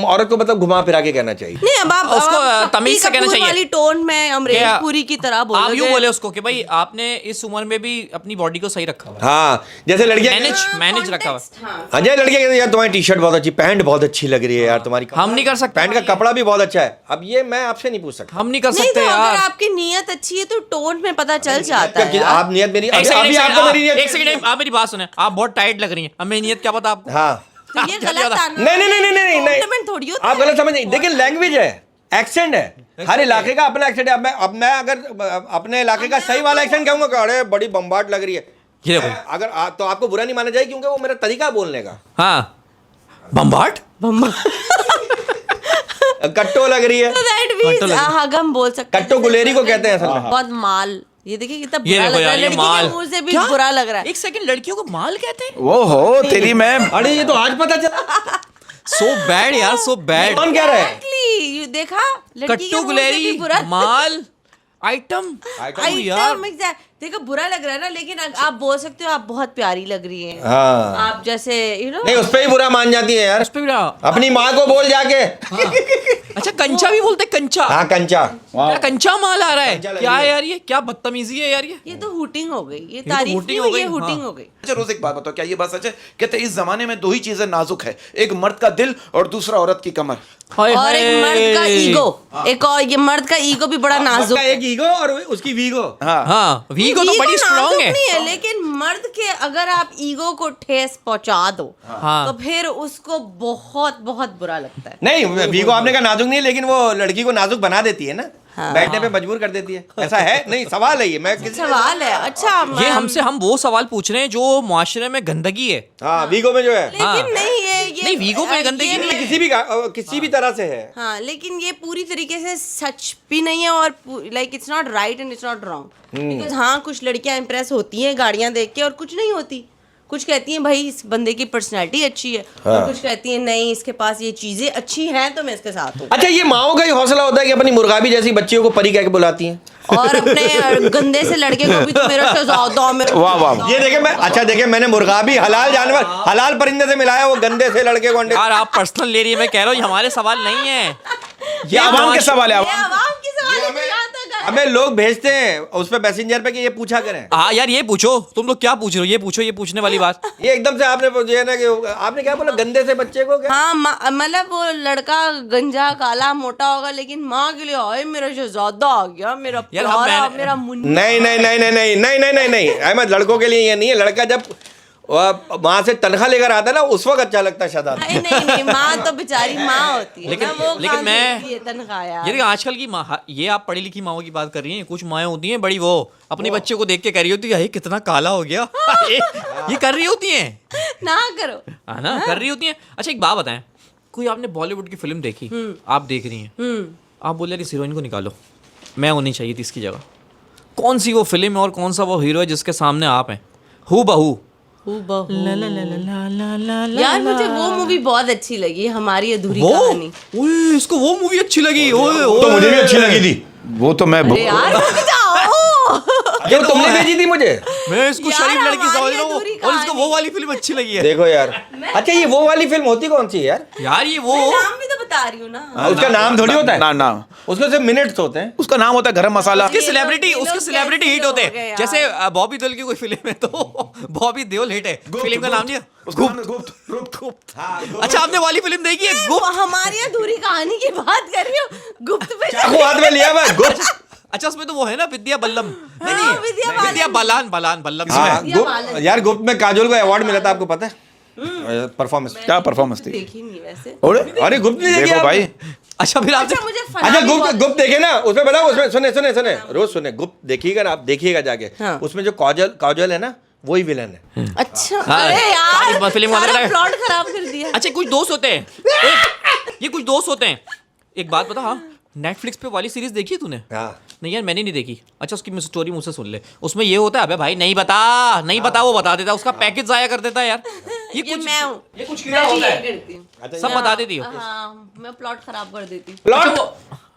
औरत को मतलब घुमा फिरा के कहना चाहिए। नहीं, अब आप उसको आप तमीज से शक्ति कहना कपूर चाहिए। वाली टोन में अमरीश पुरी की तरह आप बोलोगे। यूं बोले उसको कि भाई आपने इस उम्र में भी अपनी बॉडी को सही रखा हुआ है, हाँ, जैसे लड़कियां मैनेज रखा हुआ है। हाँ, जैसे लड़कियां कहती हैं यार तुम्हारी टी शर्ट बहुत अच्छी, पैंट बहुत अच्छी लग रही है यार तुम्हारी, हम नहीं कर सकते, पैंट का कपड़ा भी बहुत अच्छा है। अब ये मैं आपसे नहीं पूछ सकता। हम नहीं कर नहीं, सकते तो अगर यार। आपकी नीयत अच्छी है तो टोन में पता चल जाता है। आप नियत मेरी एक अभी सेकंड आपको मेरी नियत एक सेकंड आप मेरी बात सुने, आप बहुत टाइट लग रही हैं, अब मेरी नियत क्या पता आपको? हाँ, तो ये गलत आना नहीं, थोड़ी होता आप है। गलत समझ नहीं। देखिए लैंग्वेज है, एक्सेंट है, हर इलाके का अपना एक्सेंट है। अब मैं अगर अपने इलाके का सही वाला एक्सेंट कहूंगा कि अरे बड़ी बम्बाट लग रही है, ये देखो। अगर तो आपको बुरा नहीं माना जाए क्योंकि वो मेरा तरीका है बोलने का। हाँ, बम्बाट कट्टो लग रही है, हम बोल सकते हैं कट्टो गुलेरी को कहते हैं असल में। बहुत माल। ये देखिए कितना ये बुरा देखो लग रहा यार, है, ये लड़की माल। के मुंह से भी क्या? बुरा लग रहा है। एक सेकंड, लड़कियों को माल कहते हैं? वो हो तेरी मैम। अरे ये तो आज पता चला। सो बैड यार, सो बैड। कौन कह रहा है? Exactly, you देखा लड़की के कट्टू मुंह से गुलेरी, भी बुरा माल, आइटम यार। exact। देखो बुरा लग रहा है ना, लेकिन आप बोल सकते हो आप बहुत प्यारी लग रही हैं। हाँ, आप जैसे नहीं उस पे ही बुरा मान जाती है यार। उस पे भी रहा। अपनी माँ को बोल जाके। अच्छा, कंचा भी बोलते हैं, कंचा। हाँ, कंचा। क्या कंचा माल आ रहा है? कंचा लग क्या रही है है। यार, ये क्या बदतमीजी है यार ये तो हुटिंग हो गई, ये तो तारीफ hooting नहीं हो हुई, ये गई, हुटिंग हाँ। हो गई। अच्छा रोज एक बात बताओ, क्या ये बात सच है? कहते हैं इस जमाने में दो ही चीजें नाजुक है, एक मर्द का दिल और दूसरा औरत की कमर। हाय और एक मर्द का ईगो, एक और ये मर्द का ईगो भी बड़ा नाजुक है। एक ईगो और उसकी वीगो। हाँ, वीगो तो ईगो बड़ी स्ट्रांग नाजुक है। नहीं है, लेकिन मर्द के अगर आप ईगो को ठेस पहुंचा दो हाँ। तो फिर उसको बहुत बहुत बुरा लगता है। नहीं, वीगो आपने कहा नाजुक नहीं है, लेकिन वो लड़की को नाजुक बना देती है ना, बैठने पे मजबूर कर देती है। ऐसा है? नहीं, सवाल है ये। मैं किसी सवाल है। अच्छा, ये हमसे हम वो सवाल पूछ रहे हैं जो मुआशरे में गंदगी है। हाँ, वीगो में जो है, लेकिन नहीं ये नहीं, वीगो में गंदगी ये नहीं मैं- किसी भी तरह से है। हाँ, लेकिन ये पूरी तरीके से सच भी नहीं है और like it's not right and it's not wrong. Because हाँ, कुछ लड़कियां इंप्रेस होती हैं गाड़ियां देख के और कुछ नहीं होती। कुछ कहती हैं भाई इस बंदे की पर्सनैलिटी अच्छी है, और कुछ कहती हैं नहीं इसके पास ये चीजें अच्छी हैं तो मैं इसके साथ हूँ। अच्छा, ये माओ का ही हौसला होता है कि अपनी मुर्गाबी जैसी बच्चियों को परी कह के बुलाती हैं। और अपने गंदे से लड़के को भी तो मेरा शहजादा, मेरा वाह, वाह, वाह। ये देखे मैं, अच्छा देखे मैंने मुर्गाबी हलाल जानवर हलाल परिंदे से मिलाया, वो गंदे से लड़के को अंडे। यार आप पर्सनल ले रही है, मैं कह रहा हूँ ये हमारे सवाल नहीं है, ये आवाम के सवाल है। ये आवाम की सवाल है, जहाँ तक है। हमें लोग भेजते हैं उस पे मैसेंजर पे कि ये पूछा करें। हाँ यार, ये पूछो, तुम लोग क्या पूछ रहे हो? ये पूछो, ये पूछने वाली बात। ये एकदम से आपने जो है ना कि आपने क्या बोला, गंदे से बच्चे को क्या? हाँ, मतलब वो लड़का गंजा काला मोटा होगा, लेकिन माँ के लिए हाय मेरा शहजादा आ गया, मेरा यार, प्यारा, मेरा मुन्ना। नहीं नहीं नहीं नहीं नहीं नहीं नहीं नहीं नहीं अहमद, लड़कों के लिए ये नहीं है। लड़का जब वहां से तनख्वाह लेकर आता है ना, उस वक्त अच्छा लगता है शहजादा। नहीं नहीं नहीं, माँ तो बेचारी माँ होती है लेकिन- ना, वो लेकिन कहाँ मैं- देती है तनख्वाह यार। ये देखो आजकल की माँ, ये आप पढ़ी लिखी माओ की बात कर रही हैं, कुछ माएँ होती हैं बड़ी वो अपने बच्चे को देख के कह रही होती है ये कितना काला हो गया। ये कर रही होती हैं, ना करो। है ना, कर रही होती हैं। अच्छा एक बात बताएं, कोई आपने बॉलीवुड की फिल्म देखी, आप देख रही हैं, आप बोले इस हीरोइन को निकालो, मैं होनी चाहिए थी इसकी जगह, कौन सी वो फिल्म है और कौन सा वो हीरो है जिसके सामने आप हैं हू बहू? यार मुझे वो मूवी बहुत अच्छी लगी, हमारी अधूरी वो कहानी। ओए, इसको वो मूवी अच्छी लगी। ओए तो मुझे भी अच्छी लगी थी। वो तो मैं अरे यार रुक जाओ। जो तुमने भेजी थी मुझे। मैं इसको यार, शरीफ लड़की समझ हमारी रहा हूँ अधूरी और इसको वो कहानी। वाली फिल्म अच्छी लगी है। देखो यार, अच्छा ये वो वाली फिल्म होती कौन सी है यार? यार ये वो नाम भी तो बता रही हूँ ना। उसका नाम थोड़ी होता है, ना नाम उसमें सिर्फ मिनट्स होते हैं। उसका नाम होता है गरम मसाला। उसके ये सेलिब्रिटी लोग उसके सेलिब्रिटी कैसे हिट होते लोग हैं हैं, यार। जैसे बॉबी देओल की कोई फिल्म है तो बॉबी देओल हिट है, फिल्म का नाम नहीं है गुप्त। अच्छा आपने वाली फिल्म देखी है वो गुप्त? हमारी अधूरी कहानी की बात कर रही हूँ, गुप्त पे चाकू हाथ में लिया मैं, गुप्त। अच्छा उसमें तो वो है ना विद्या बल्लम, हाँ, नहीं विद्या नहीं, विद्या बलान बलान बल्लम हाँ, इसमें। गुप्त यार, गुप्त में काजोल को अवार्ड मिला था, आपको पता है? परफॉर्मेंस। क्या परफॉर्मेंस थी? देखी नहीं वैसे। अरे गुप्त नहीं देखी देखो आप? भाई, अच्छा फिर आप अच्छा मुझे अच्छा फनानी गुप्त बहुत- गुप्त देखे ना, उसमें बताओ, उसमें सुने रोज सुने, गुप्त देखिएगा ना आप, देखिएगा जाके। हाँ। उसमें जो काजोल है ना, वही विलन है। अच्छा हाँ, अरे यार सारी फिल्म वाले सारा लगे। प्लॉट खराब कर दिया। अच्छा कुछ दोस्त होते हैं ये कुछ दोस्त होते हैं, एक बात बता, हाँ नेटफ्लिक्स पे वाली सीरीज देखी है तूने? हाँ। नहीं यार मैंने नहीं देखी। अच्छा उसकी स्टोरी मुझसे सुन ले, उसमें ये होता है अबे भाई नहीं बता वो बता देता है, उसका पैकेज जाया कर देता है यार। ये कुछ मैं हूँ, ये कुछ मैं भी यही करती हूँ। सब बता देती हो। हाँ, मैं प्लॉट खराब कर देती हूँ। प्लॉट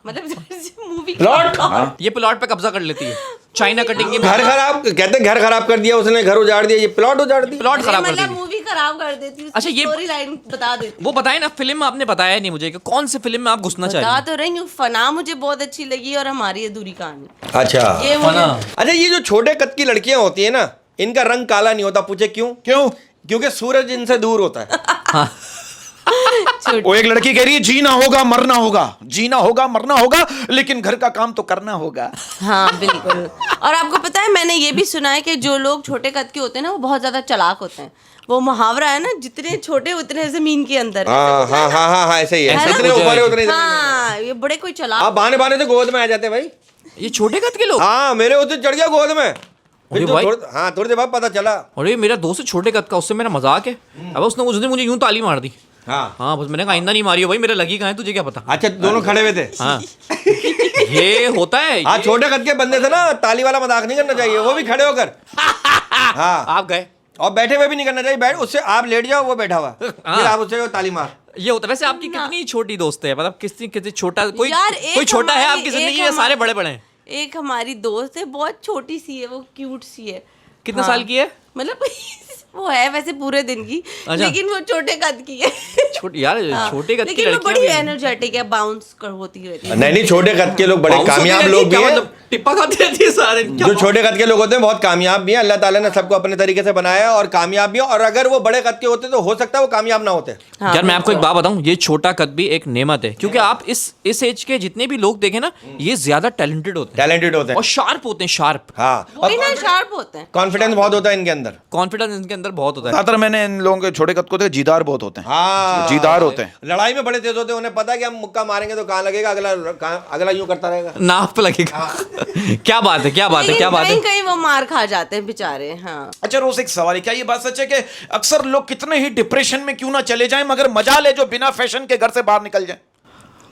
मतलब मूवी प्लॉट ये प्लॉट पे कब्जा कर लेती है, चाइना कटिंग की घर खराब कहते हैं, घर खराब कर दिया उसने, घर उजाड़ दिया, ये प्लॉट उजाड़ दिया। प्लॉट खराब कर मतलब दी। मूवी खराब कर देती हूँ। अच्छा, ये स्टोरी लाइन बता देती वो बताए ना, फिल्म आपने बताया नहीं मुझे कि कौन सी फिल्म में आप घुसना चाह रही बता हैं? तो रही हूँ। फना मुझे बहुत अच्छी लगी और हमारी अधूरी कहानी। अच्छा ये मुझे अच्छा, ये जो छोटे कद की लड़कियां होती है ना, इनका रंग काला नहीं होता, पूछे क्यों? क्यों? क्योंकि सूरज इनसे दूर होता है। वो एक लड़की कह रही है जीना होगा मरना होगा, जीना होगा मरना होगा, लेकिन घर का काम तो करना होगा। हाँ बिल्कुल। और आपको पता है, मैंने ये भी सुना है कि जो लोग छोटे कद के होते हैं ना, वो बहुत ज्यादा चालाक होते हैं। वो मुहावरा है ना, जितने छोटे उतने जमीन के अंदर। हाँ हाँ हाँ हाँ हाँ, ऐसे ही है। जितने ऊपर है उतने ही। हाँ, ये बड़े कोई चालाक। आप बहाने बहाने से गोद में आ जाते हैं भाई। ये छोटे कद के लोग? हाँ, मेरे उसे चढ़ गया गोद में। फिर अरे तो भाई। हाँ, थोड़ी देर बाद पता चला। और ये मेरा दोस्त है छोटे कद का, उससे मेरा मजाक है। अब उसने उस दिन मुझे यूं ताली मार दी। हाँ बस मैंने कहा आइंदा नहीं मारी हो भाई, मेरे लगी कहाँ है, तुझे क्या पता। अच्छा, दोनों खड़े हुए थे। हाँ ये होता है। हाँ, छोटे कद के बंदे से ना ताली वाला मजाक नहीं करना चाहिए, वो भी खड़े होकर। हाँ, आप गए और बैठे हुए भी नहीं करना चाहिए। बैठ उससे आप लेट जाओ, वो बैठा हुआ, फिर आप उससे ताली मार। ये होता है। वैसे आपकी कितनी छोटी दोस्त है, मतलब कितनी छोटा, कोई यार, एक कोई छोटा है हमारी- आपकी एक जिंदगी में? सारे बड़े बड़े हैं। एक हमारी दोस्त है, बहुत छोटी सी है, वो क्यूट सी है। कितने साल की है? मतलब वो है वैसे पूरे दिन की, अच्छा। लेकिन वो छोटे कद की है। छोटी यार, हाँ, छोटे कद की लेकिन वो लड़कियां बड़ी भी हैं। एनर्जेटिक है, बाउंस होती रहती है। नहीं नहीं, छोटे कद के लोग बड़े बाउंस होती कामयाब रहती लोग है, भी क्या हैं। मतलब टिप्पा खाती रहती है सारे दिन? क्या जो छोटे कद के लोग होते हैं बहुत कामयाब भी हैं। अल्लाह ताला ने सबको अपने तरीके से बनाया और कामयाब भी हैं। और अगर वो बड़े कद के होते तो हो सकता है वो कामयाब ना होते। हाँ, यार मैं आपको एक बात बताऊं, ये छोटा कद भी एक नेमत है, क्योंकि आप इस एज के जितने भी लोग देखें ना, ये ज्यादा टैलेंटेड होते हैं टैलेंटेड होते और हैं। शार्प होते हैं, शार्प। हाँ, वही ना, शार्प होते हैं। कॉन्फिडेंस बहुत होता है इनके अंदर। कॉन्फिडेंस इनके अंदर बहुत होता है। ज्यादातर मैंने इन लोगों के छोटे कद को देखा, जीदार बहुत होते हैं। हाँ, जीदार होते हैं। लड़ाई में बड़े तेज होते हैं। उन्हें पता है कि हम मुक्का मारेंगे तो कहाँ लगेगा, अगला यूं करता रहेगा। नाक पे लगेगा। क्या बात है, क्या बात है, लेकिन क्या बात है। कहीं कहीं वो मार खा जाते हैं बेचारे। हाँ, अच्छा रोज, एक सवाल है, क्या ये बात सच है कि अक्सर लोग कितने ही डिप्रेशन में क्यों ना चले जाएं, मगर मजा ले जो बिना फैशन के घर से बाहर निकल जाए?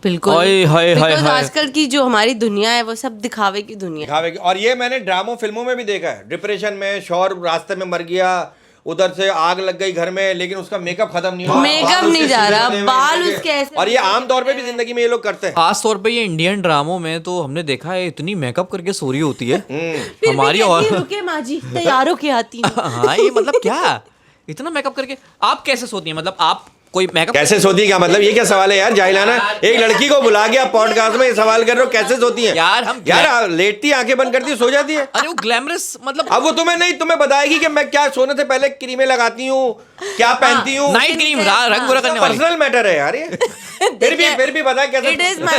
बिल्कुल। हाय, हाय, हाय, Because हाय। आजकल की जो हमारी दुनिया है, वो सब दिखावे की दुनिया है। दिखावे की। और ये मैंने ड्रामों फिल्मों में भी देखा है। डिप्रेशन में शौहर रास्ते में मर गया, उधर से आग लग गई घर में, लेकिन उसका मेकअप खत्म नहीं हुआ। मेकअप बाल नहीं उसके जा रहा, सीधे हुए बाल हैं। उसके ऐसे और ये आम तौर पे भी जिंदगी में ये लोग करते हैं। खास तौर पे ये इंडियन ड्रामों में तो हमने देखा है, इतनी मेकअप करके सो रही होती है फिर भी हमारी। कहती और है, रुके माँ जी, तैयार होके आती हूँ। हाँ, ये मतलब क्या इतना मेकअप करके आप कैसे सोती हैं? मतलब आप कोई मेकअप कैसे सोती है, क्या मतलब? ये क्या सवाल है यार, जाहिलाना। एक लड़की को बुला के आप पॉडकास्ट में ये सवाल कर रहे हो, कैसे सोती है? यार, हम यार लेटती है, आंखें बंद करती है, सो जाती है। अरे वो ग्लैमरस, मतलब अब वो तुम्हें नहीं, तुम्हें बताएगी कि मैं क्या सोने से पहले क्रीमें लगाती हूँ, क्या पहनती हूँ। नाइट क्रीम रंग गोरा करने वाली। पर्सनल मैटर है यार ये। फिर भी बताए कैसे? It is my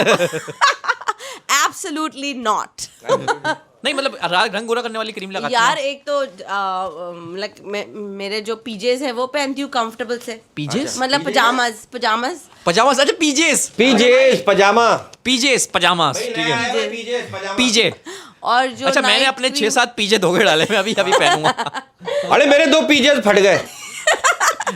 absolutely not. नहीं, मतलब रंग गोरा करने वाली क्रीम लगाती यार, हैं? एक तो मेरे जो पीजेस है वो पहनती हूँ कंफर्टेबल से। पीजेस? मतलब पजामाज। पजामास? अच्छा, पीजेस पजामा। पजामास, ठीक है, पीजे। और जो अच्छा, मैंने night अपने cream- 6-7 पीजे धोखे डाले, मैं अभी पहनूंगा। अरे मेरे 2 पीजेस फट गए।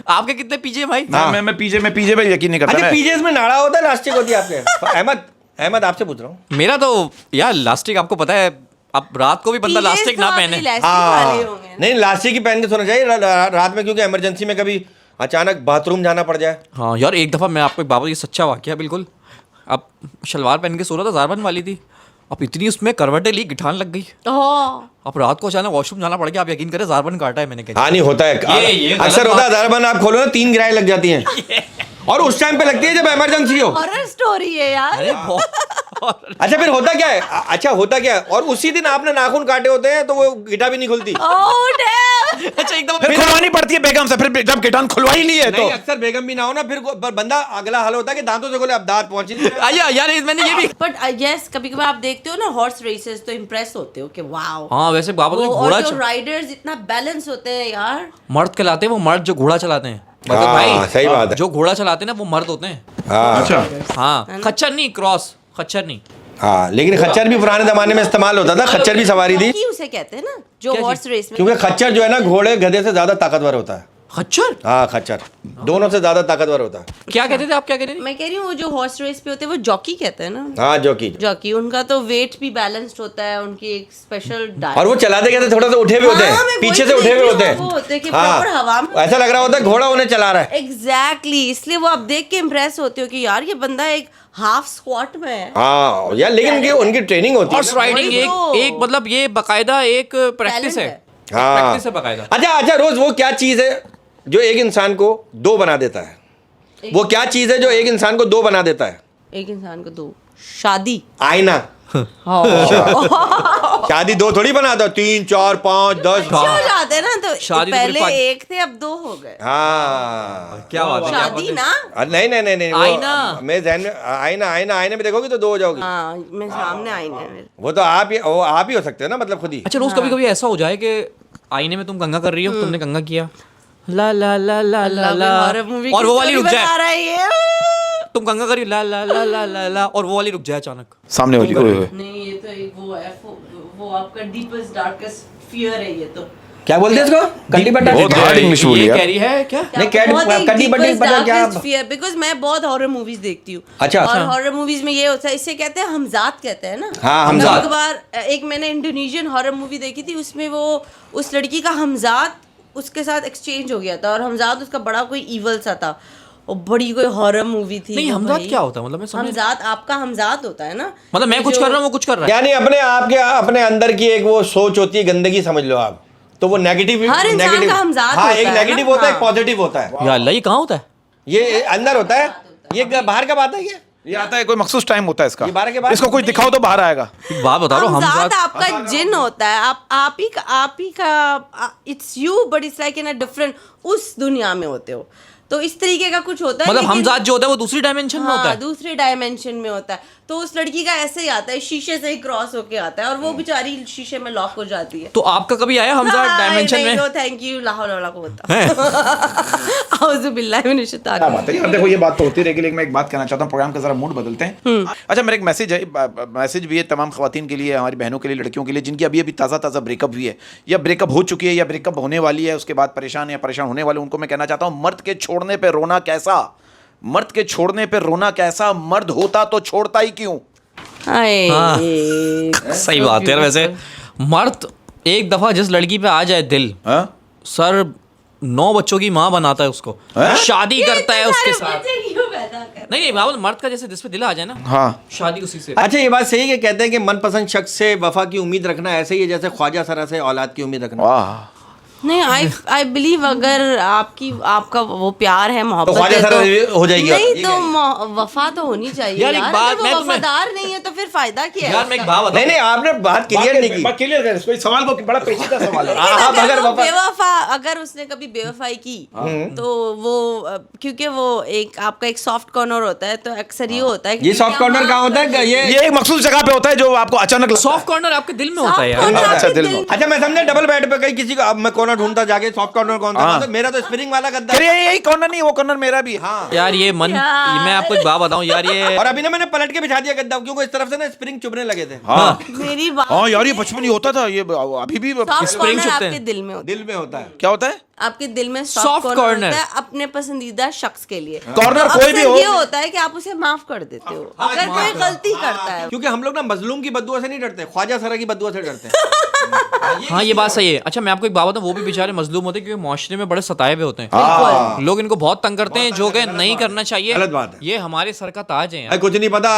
आपके कितने पीजे भाई? मैं पीजे पे यकीन नहीं करता। अच्छा, मैं- पीजेस में नाड़ा होता है, लास्टिक होती है आपके? अहमद आपसे पूछ रहा हूँ। मेरा तो यार लास्टिक, आपको पता है, अब रात को भी बंदा PJs लास्टिक तो ना अपनी पहने। elastic वाले होंगे। नहीं, लास्टिक ही पहन के सोना चाहिए रात में, क्योंकि इमरजेंसी में कभी अचानक बाथरूम जाना पड़ जाए। हाँ यार, एक दफ़ा मैं आपको एक बाबा, ये सच्चा वाकया बिल्कुल। अब शलवार पहन के सो रहा था, ज़ारबन वाली थी। अब इतनी उसमें करवटें ली, गिठान लग गई। ओह, अब रात को अचानक वॉशरूम जाना पड़ गया। आप यकीन करें, ज़ारबन काटा है मैंने। कहा हाँ, नहीं होता है, ये गलत अक्सर होता है। बात है। दारबन आप खोलो ना, 3 गिराएं लग जाती हैं। और उस टाइम पे लगती है जब इमरजेंसी हो। हॉरर स्टोरी है यार। अरे बहुत। अच्छा, फिर होता क्या है? अच्छा, होता क्या है? और उसी दिन आपने नाखून काटे होते हैं तो वो गिटा भी नहीं खुलती। Oh damn. अच्छा, एकदम फिर खुलवानी पड़ती है बेगम से, फिर जब गिटान खुलवा ही ली है तो। नहीं, अक्सर बेगम भी ना हो ना, फिर बंदा अगला हाल होता है कि दांतों से खोले, अब दांत पहुंच ही नहीं रहे। आया यार, मैंने ये भी। बट यस, कभी कभी आप देखते हो ना हॉर्स रेसेस, तो इम्प्रेस होते हो कि वाओ। हाँ, वैसे बाबा तो और घोड़ा जो राइडर्स इतना बैलेंस होते हैं यार। मर्द कहलाते हैं वो, मर्द जो घोड़ा चलाते हैं। मतलब हाँ, भाई, सही बात है। जो घोड़ा चलाते हैं ना, वो मर्द होते हैं। हाँ अच्छा, हाँ, खच्चर नहीं, क्रॉस खच्चर नहीं। हाँ, लेकिन खच्चर भी पुराने जमाने में इस्तेमाल होता था। खच्चर भी सवारी थी, की उसे कहते हैं ना, जो क्या हॉर्स रेस में। क्योंकि खच्चर जो है ना, घोड़े गधे से ज्यादा ताकतवर होता है। खच्चर? हाँ, खच्चर दोनों से ज्यादा ताकतवर होता है। क्या कहते थे आप, क्या कह रहे थे? मैं कह रही हूँ, वो जो हॉर्स रेस पे होते हैं वो जॉकी कहते हैं ना। हाँ, जॉकी। जॉकी, उनका तो वेट भी बैलेंस्ड होता है, उनकी एक स्पेशल डाइट। और वो चलाते कहते थोड़ा सा उठे हुए होते हाँ, हैं, मैं वही पीछे से तो उठे हुए देख होते रही हूँ, वो होते हैं कि हैं। proper हवा में। ऐसा लग रहा होता है घोड़ा उन्हें चला रहा है। एग्जैक्टली, इसलिए वो आप देख के इम्प्रेस होते हो कि यार ये बंदा एक हाफ स्क्वाट में है। हाँ यार, लेकिन उनकी ट्रेनिंग होती है हॉर्स ना। राइडिंग वही तो। एक मतलब ये बकायदा एक प्रैक्टिस Talent है। है। हाँ, प्रैक्टिस है बकायदा। अच्छा रोज, वो क्या चीज है जो एक इंसान को दो बना देता है, वो क्या चीज है जो एक इंसान को दो बना देता है? एक इंसान को दो, शादी। आईना। शादी दो थोड़ी बनाता, 3 4 5 10 हो जाते हैं ना, तो शादी तो पहले पूरी एक थे अब दो हो गए। हाँ क्या बात है? शादी ना, नहीं वो आईना। मैं ज़हन में आईने में देखोगे तो दो हो जाओगी। हाँ मैं सामने आई ना मेरे। वो तो आप ही हो सकते हो ना, मतलब खुद ही। अच्छा रोज कभी कभी ऐसा हो जाए कि आईने में तुम कंघा कर रही हो, तुमने कंघा किया, ला ला ला ला ला ला, और वो वाली रुक जाए, तुम कंघा करी, ला ला ला ला ला ला, और वो वाली रुक जाए अचानक सामने वाली। नहीं ये तो एक वो है, वो आपका डीपेस्ट डार्केस्ट फियर है ये तो। क्या बोलते हैं इसको? कड्डी बट्टा? बहुत हार्ड इंग्लिश बोली ये यार। कह रही है क्या? नहीं, कड्डी बट्टी मतलब क्या? फियर, बिकॉज मैं बहुत हॉरर मूवीज देखती हूँ। अच्छा। और हॉरर मूवीज में ये होता है, इसे कहते हैं हमजात कहते हैं ना। हाँ, हमजात। एक बार एक मैंने इंडोनेशियन हॉरर मूवी देखी थी, उसमें वो उस लड़की का हमजात उसके साथ एक्सचेंज हो गया था, और हमजात उसका बड़ा कोई इवल सा था, और बड़ी कोई हॉरर मूवी थी। नहीं वो हमजात भाई। क्या होता है? मतलब मैं समझ, हमजात आपका हमजात होता है ना, मतलब मैं कुछ कर रहा हूँ वो कुछ कर रहा है। यानी अपने आप के अपने अंदर की एक वो सोच होती है, गंदगी समझ लो आप, तो वो नेगेटिव। हर इंसान का हमजात हाँ, होता एक है नेगेटिव ना? होता है, एक हाँ। पॉजिटिव होता है। या अल्लाह, ये कहाँ होता है? ये अंदर होता है, ये बाहर कब आता है? ये आता है कोई मखसूस टाइम होता है इसका, ये 12 के बाद? इसको कोई दिखाओ तो बाहर आएगा। एक बात बता रहा हूँ, हमजात हमजात आपका जिन होता है, आप ही का it's you, but it's like in a different, उस दुनिया में होते हो, तो इस तरीके का कुछ होता है। मतलब लेकिन- हमजात जो होता है वो दूसरी डायमेंशन में होता है। दूसरे डायमेंशन में होता है, तो उस लड़की का ऐसे ही आता है, शीशे से ही क्रॉस होके आता है, और वो बेचारी शीशे में लॉक हो जाती है। तो आपका कभी आया हमजात डायमेंशन में? थैंक यू, ला हौला वला कुव्वता। औज़ु बिल्लाहि मिनश शैतानिर क्या बात है यार, देखो ये बात तो होती रहेगी, लेकिन मैं एक बात कहना चाहता हूँ, प्रोग्राम का जरा मूड बदलते हैं। अच्छा मेरा एक मैसेज है, मैसेज भी है तमाम खवातीन के लिए, हमारी बहनों के लिए, लड़कियों के लिए जिनकी अभी अभी ताज़ा ब्रेकअप हुई है, या ब्रेकअप हो चुकी है, या ब्रेकअप होने वाली है, उसके बाद परेशान या परेशान होने वाले, उनको मैं कहना चाहता हूँ, मर्द के छोड़ने पर रोना कैसा, मर्द के छोड़ने पर रोना कैसा, मर्द होता तो छोड़ता ही क्यों। सही बात है यार। वैसे मर्द एक दफा जिस लड़की पे आ जाए दिल, सर 9 बच्चों की माँ बनाता है उसको, शादी करता है उसके साथ। नहीं बाबा, मर्द का जैसे जिस पे दिल आ जाए ना, हाँ शादी उसी से। अच्छा, ये बात सही है कि कहते हैं कि मनपसंद शख्स से वफा की उम्मीद रखना ऐसे ही है जैसे ख्वाजा सरा से औलाद की उम्मीद रखना। वाह, नहीं, आई बिलीव अगर आपका वो प्यार है, मोहब्बत तो ख्वाजा है, सरा हो जाएगी। नहीं तो वफा तो होनी चाहिए यार, एक यार। बात अगर मैं वो तुम्हें- वफादार नहीं है तो फिर फायदा क्या है यार मैं एक उसका? बात बताऊं, नहीं आपने बात क्लियर नहीं की। क्लियर कर, इसको सवाल को बड़ा पेचीदा सवाल है। आप अगर वफा बेवफा, अगर उसने कभी बेवफाई की तो वो क्योंकि वो एक आपका एक सॉफ्ट कॉर्नर होता है, तो अक्सर ये होता है कि ये सॉफ्ट कॉर्नर कहाँ होता है? ये ये एक मखसूस जगह पे होता है जो आपको अचानक सॉफ्ट कॉर्नर आपके दिल में होता है यार। Soft corner अच्छा, आपके दिल दिल में। में। अच्छा, मैं समझे डबल बेड पे कहीं किसी को, अब मैं कॉर्नर ढूंढता जाके सॉफ्ट कॉर्नर कौन था, हाँ। तो मेरा तो स्प्रिंग वाला गद्दा अरे है। यही कॉर्नर नहीं, वो कॉर्नर मेरा भी है। हाँ, यार ये मन, ये मैं आपको एक बात बताऊं यार, ये और अभी ना मैंने पलट के बिछा दिया गद्दा, क्योंकि इस तरफ से ना स्प्रिंग चुभने लगे थे। हाँ मेरी बात, हाँ यार, ये बचपन ही होता था, ये अभी भी सॉफ्ट spring कॉर्नर चुभते आपके हैं। दिल में होता है। दिल में होता है। क्या होता है? आपके दिल में Soft सॉफ्ट कॉर्नर corner। होता है अपने पसंदीदा शख्स के लिए। Corner तो कोई भी अक्सर हो। ये होता है कि आप उसे माफ कर देते हो अगर कोई गलती करता है। क्योंकि हम लोग ना मजलूम की बद्दुआ से नहीं डरते, ख्वाजा सरा की बद्दुआ से डरते हैं। हाँ ये बात सही है। अच्छा मैं आपको एक बात बताऊं, वो भी बेचारे मजलूम होते हैं क्योंकि माशरे में बड़े सताए हुए होते हैं, बिल्कुल। लोग इनको बहुत तंग करते हैं, जो कि नहीं करना चाहिए। गलत बात है। ये हमारे सर का ताज है यार। कुछ नहीं पता,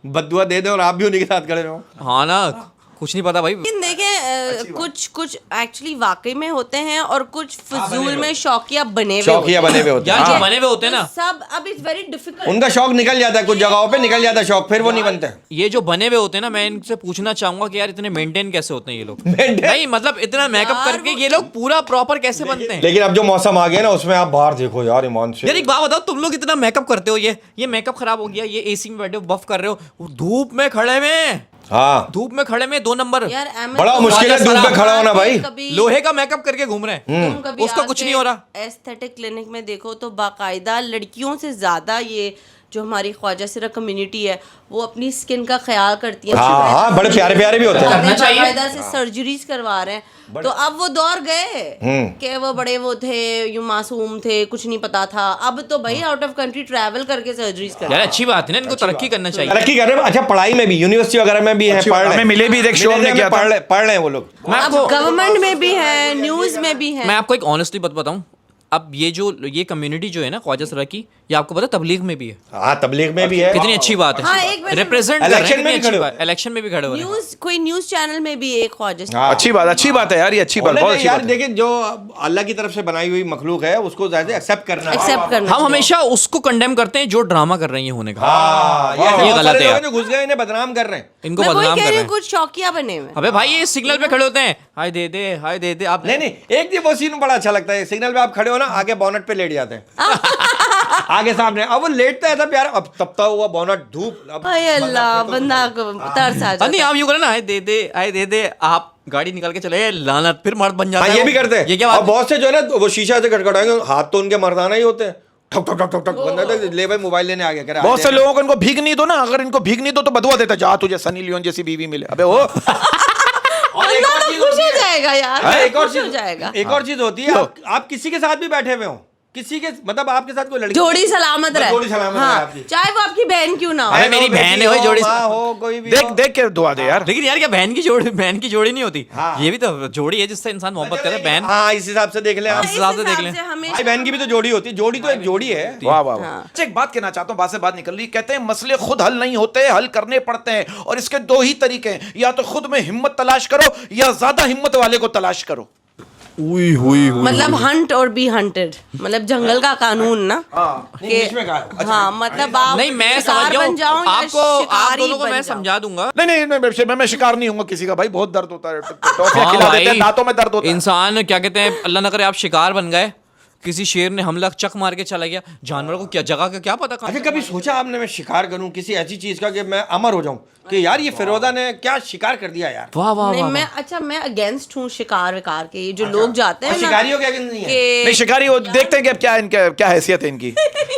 बद्दुआ दे दे और आप भी उन्हीं के साथ खड़े रहो। हाँ ना, कुछ नहीं पता भाई। लेकिन देखें कुछ एक्चुअली वाकई में होते हैं, और कुछ फजूल में शौकिया बने हुए शौकिया बने हुए होते यार हैं। जो बने हुए होते हैं ना, सब। अब इट्स वेरी डिफिकल्ट। उनका शौक निकल जाता है, कुछ जगहों पे निकल जाता है शौक, फिर वो नहीं बनते। ये जो बने हुए होते हैं ना, मैं इनसे पूछना चाहूंगा कि यार इतने मेंटेन कैसे होते हैं ये लोग? Maintain? नहीं मतलब इतना मेकअप यार, करके ये लोग पूरा प्रॉपर कैसे बनते हैं? लेकिन अब जो मौसम आ गया ना, उसमें आप बाहर देखो यार, ईमान से। यार एक बात बताओ, तुम लोग इतना मेकअप करते हो, ये मेकअप खराब हो गया, ये एसी में बैठे हो बफ कर रहे हो, वो धूप में खड़े में, हाँ, धूप में खड़े में 2 नंबर यार अहमद, बड़ा तुम मुश्किल है कभी धूप में खड़ा होना भाई। कभी- लोहे का मेकअप करके घूम रहे हैं, तुम कभी उसका कुछ नहीं हो रहा। एस्थेटिक क्लिनिक में देखो तो बाकायदा लड़कियों से ज्यादा ये जो हमारी ख्वाजा सिरा कम्युनिटी है वो अपनी स्किन का ख्याल करती है। हाँ, हाँ, बड़े प्यारे प्यारे भी होते हैं। करना चाहिए। बाकायदा से सर्जरीज करवा रहे हैं। तो अब वो दौर गए कि वो बड़े वो थे, यूं मासूम थे, कुछ नहीं पता था। अब तो भाई आउट ऑफ कंट्री ट्रैवल करके सर्जरीज कर यार अच्छी बात है ना, इनको तरक्की करना चाहिए। तरक्की कर रहे हैं। अच्छा, पढ़ाई में भी, यूनिवर्सिटी वगैरह में भी है, अच्छी पढ़ बात। रहे हैं। हमें मिले भी, देख शो हमने किया था। पढ़ रहे हैं वो लोग। मैं अब आपको गवर्नमेंट में भी है, न्यूज में भी है। मैं आपको एक ऑनेस्टली बात बताऊं, अब ये कम्युनिटी जो है ना ख्वाजा सरा की, ये आपको पता तबलीग में भी है। हाँ तबलीग में भी है। कितनी अच्छी बात है। हाँ, एक मिनट। रिप्रेजेंट इलेक्शन में भी खड़े हो। इलेक्शन में भी खड़े हो रहे हैं। कोई न्यूज चैनल में भी एक ख्वाजा हाँ। अच्छी बात है यार, ये अच्छी बात, बहुत अच्छी यार बात है। देखिए, जो अल्लाह की तरफ से बनाई हुई मखलूक है उसको ज़्यादा एक्सेप्ट करना है। एक्सेप्ट करना हम हमेशा उसको कंडेम करते हैं जो ड्रामा कर रही है होने का। हाँ, ये गलत है यार। जो घुस गए इन्हें बदनाम कर रहे हैं। इनको मैं वही बदनाम कह कर रही रहे हूँ, हैं। कुछ शौकिया बने हुए। अबे भाई ये सिग्नल पे खड़े होते हैं, हाय दे दे हाय दे दे। आप नहीं एक ये वो सीन बड़ा अच्छा लगता है, सिग्नल पे आप खड़े हो ना, आगे बोनट पे लेट जाते हैं आगे सामने, अब वो लेटता है था प्यार, अब तपता हुआ बोनट धूप, अब हाय अल्लाह, बंदा को तरस आ जाता नहीं है। आप यूं करो ना, हाय दे दे, आप गाड़ी निकाल के चले लानत, फिर मर्द बन जाता हाँ है ये वो। भी करते हैं। ये क्या और बात बहुत से जो है ना वो शीशा से खटखटाएंगे, हाथ तो उनके मर्दाना ही होते हैं, ठक ठक ठक ठक ठक, बंदा तो ले भाई मोबाइल लेने आ गया, कह रहा बहुत से लोगों को इनको भीग नहीं दो ना, अगर इनको भीग नहीं दो तो बदुआ देता, जा तुझे सनी लियोन जैसी बीवी मिले। अबे वो बंदा तो खुश हो जाएगा यार, एक और खुश हो चीज, जाएगा। एक और चीज होती है, आप किसी के साथ भी बैठे हुए हो, किसी के मतलब आपके साथ कोई लड़की, जोड़ी सलामत रहे। जोड़ी सलामत रहे हाँ, आपकी। चाहे वो आपकी बहन क्यों ना हो। अरे मेरी बहन है भाई, जोड़ी से- माँ हो, कोई भी देख हो। देख के दुआ दे यार। लेकिन यार क्या बहन की जोड़ी नहीं होती। हाँ। ये भी तो जोड़ी है जिससे इंसान मोहब्बत करे। बहन हाँ इस हिसाब से देख ले आप। इस हिसाब से देख लें। हमें भाई बहन की भी तो जोड़ी होती है, जोड़ी तो एक जोड़ी है। वाह वाह वाह। हाँ। अच्छा, एक बात कहना चाहता हूँ, बात से बात निकल रही, कहते हैं मसले खुद हल नहीं होते, हल करने पड़ते हैं, और इसके दो ही तरीके हैं, या तो खुद में हिम्मत तलाश करो या ज्यादा हिम्मत वाले को तलाश करो। मतलब हंट और बी हंटेड, मतलब जंगल का कानून ना। इंग्लिश में कहा। हाँ, मतलब आप नहीं मैं शिकार समझ गया बन हूँ। जाओ या आपको आप शिकारी दोनों को बन मैं जाओ। समझा दूंगा। नहीं, मैं शिकार नहीं हूँ किसी का भाई, बहुत दर्द होता है, टॉफियां हाँ खिला भाई, देते हैं, दांतों में दर्द होता है। इंसान क्या कहते हैं, अल्लाह ना करे आप शिकार बन गए, किसी शेर ने हमला चक मार के चला गया, जानवर को क्या जगह का क्या पता कहाँ। अच्छा कभी सोचा आपने मैं शिकार करूं किसी ऐसी चीज का कि मैं अमर हो जाऊं, कि यार ये फिरोजा ने क्या शिकार कर दिया यार। वाह वाह नहीं वाह। मैं अगेंस्ट हूँ शिकार विकार के, ये जो लोग जाते हैं ना शिकारियों के अगेंस्ट नहीं है। कि- नहीं, शिकारी वो देखते हैं कि अब क्या इनका क्या हैसियत है इनकी।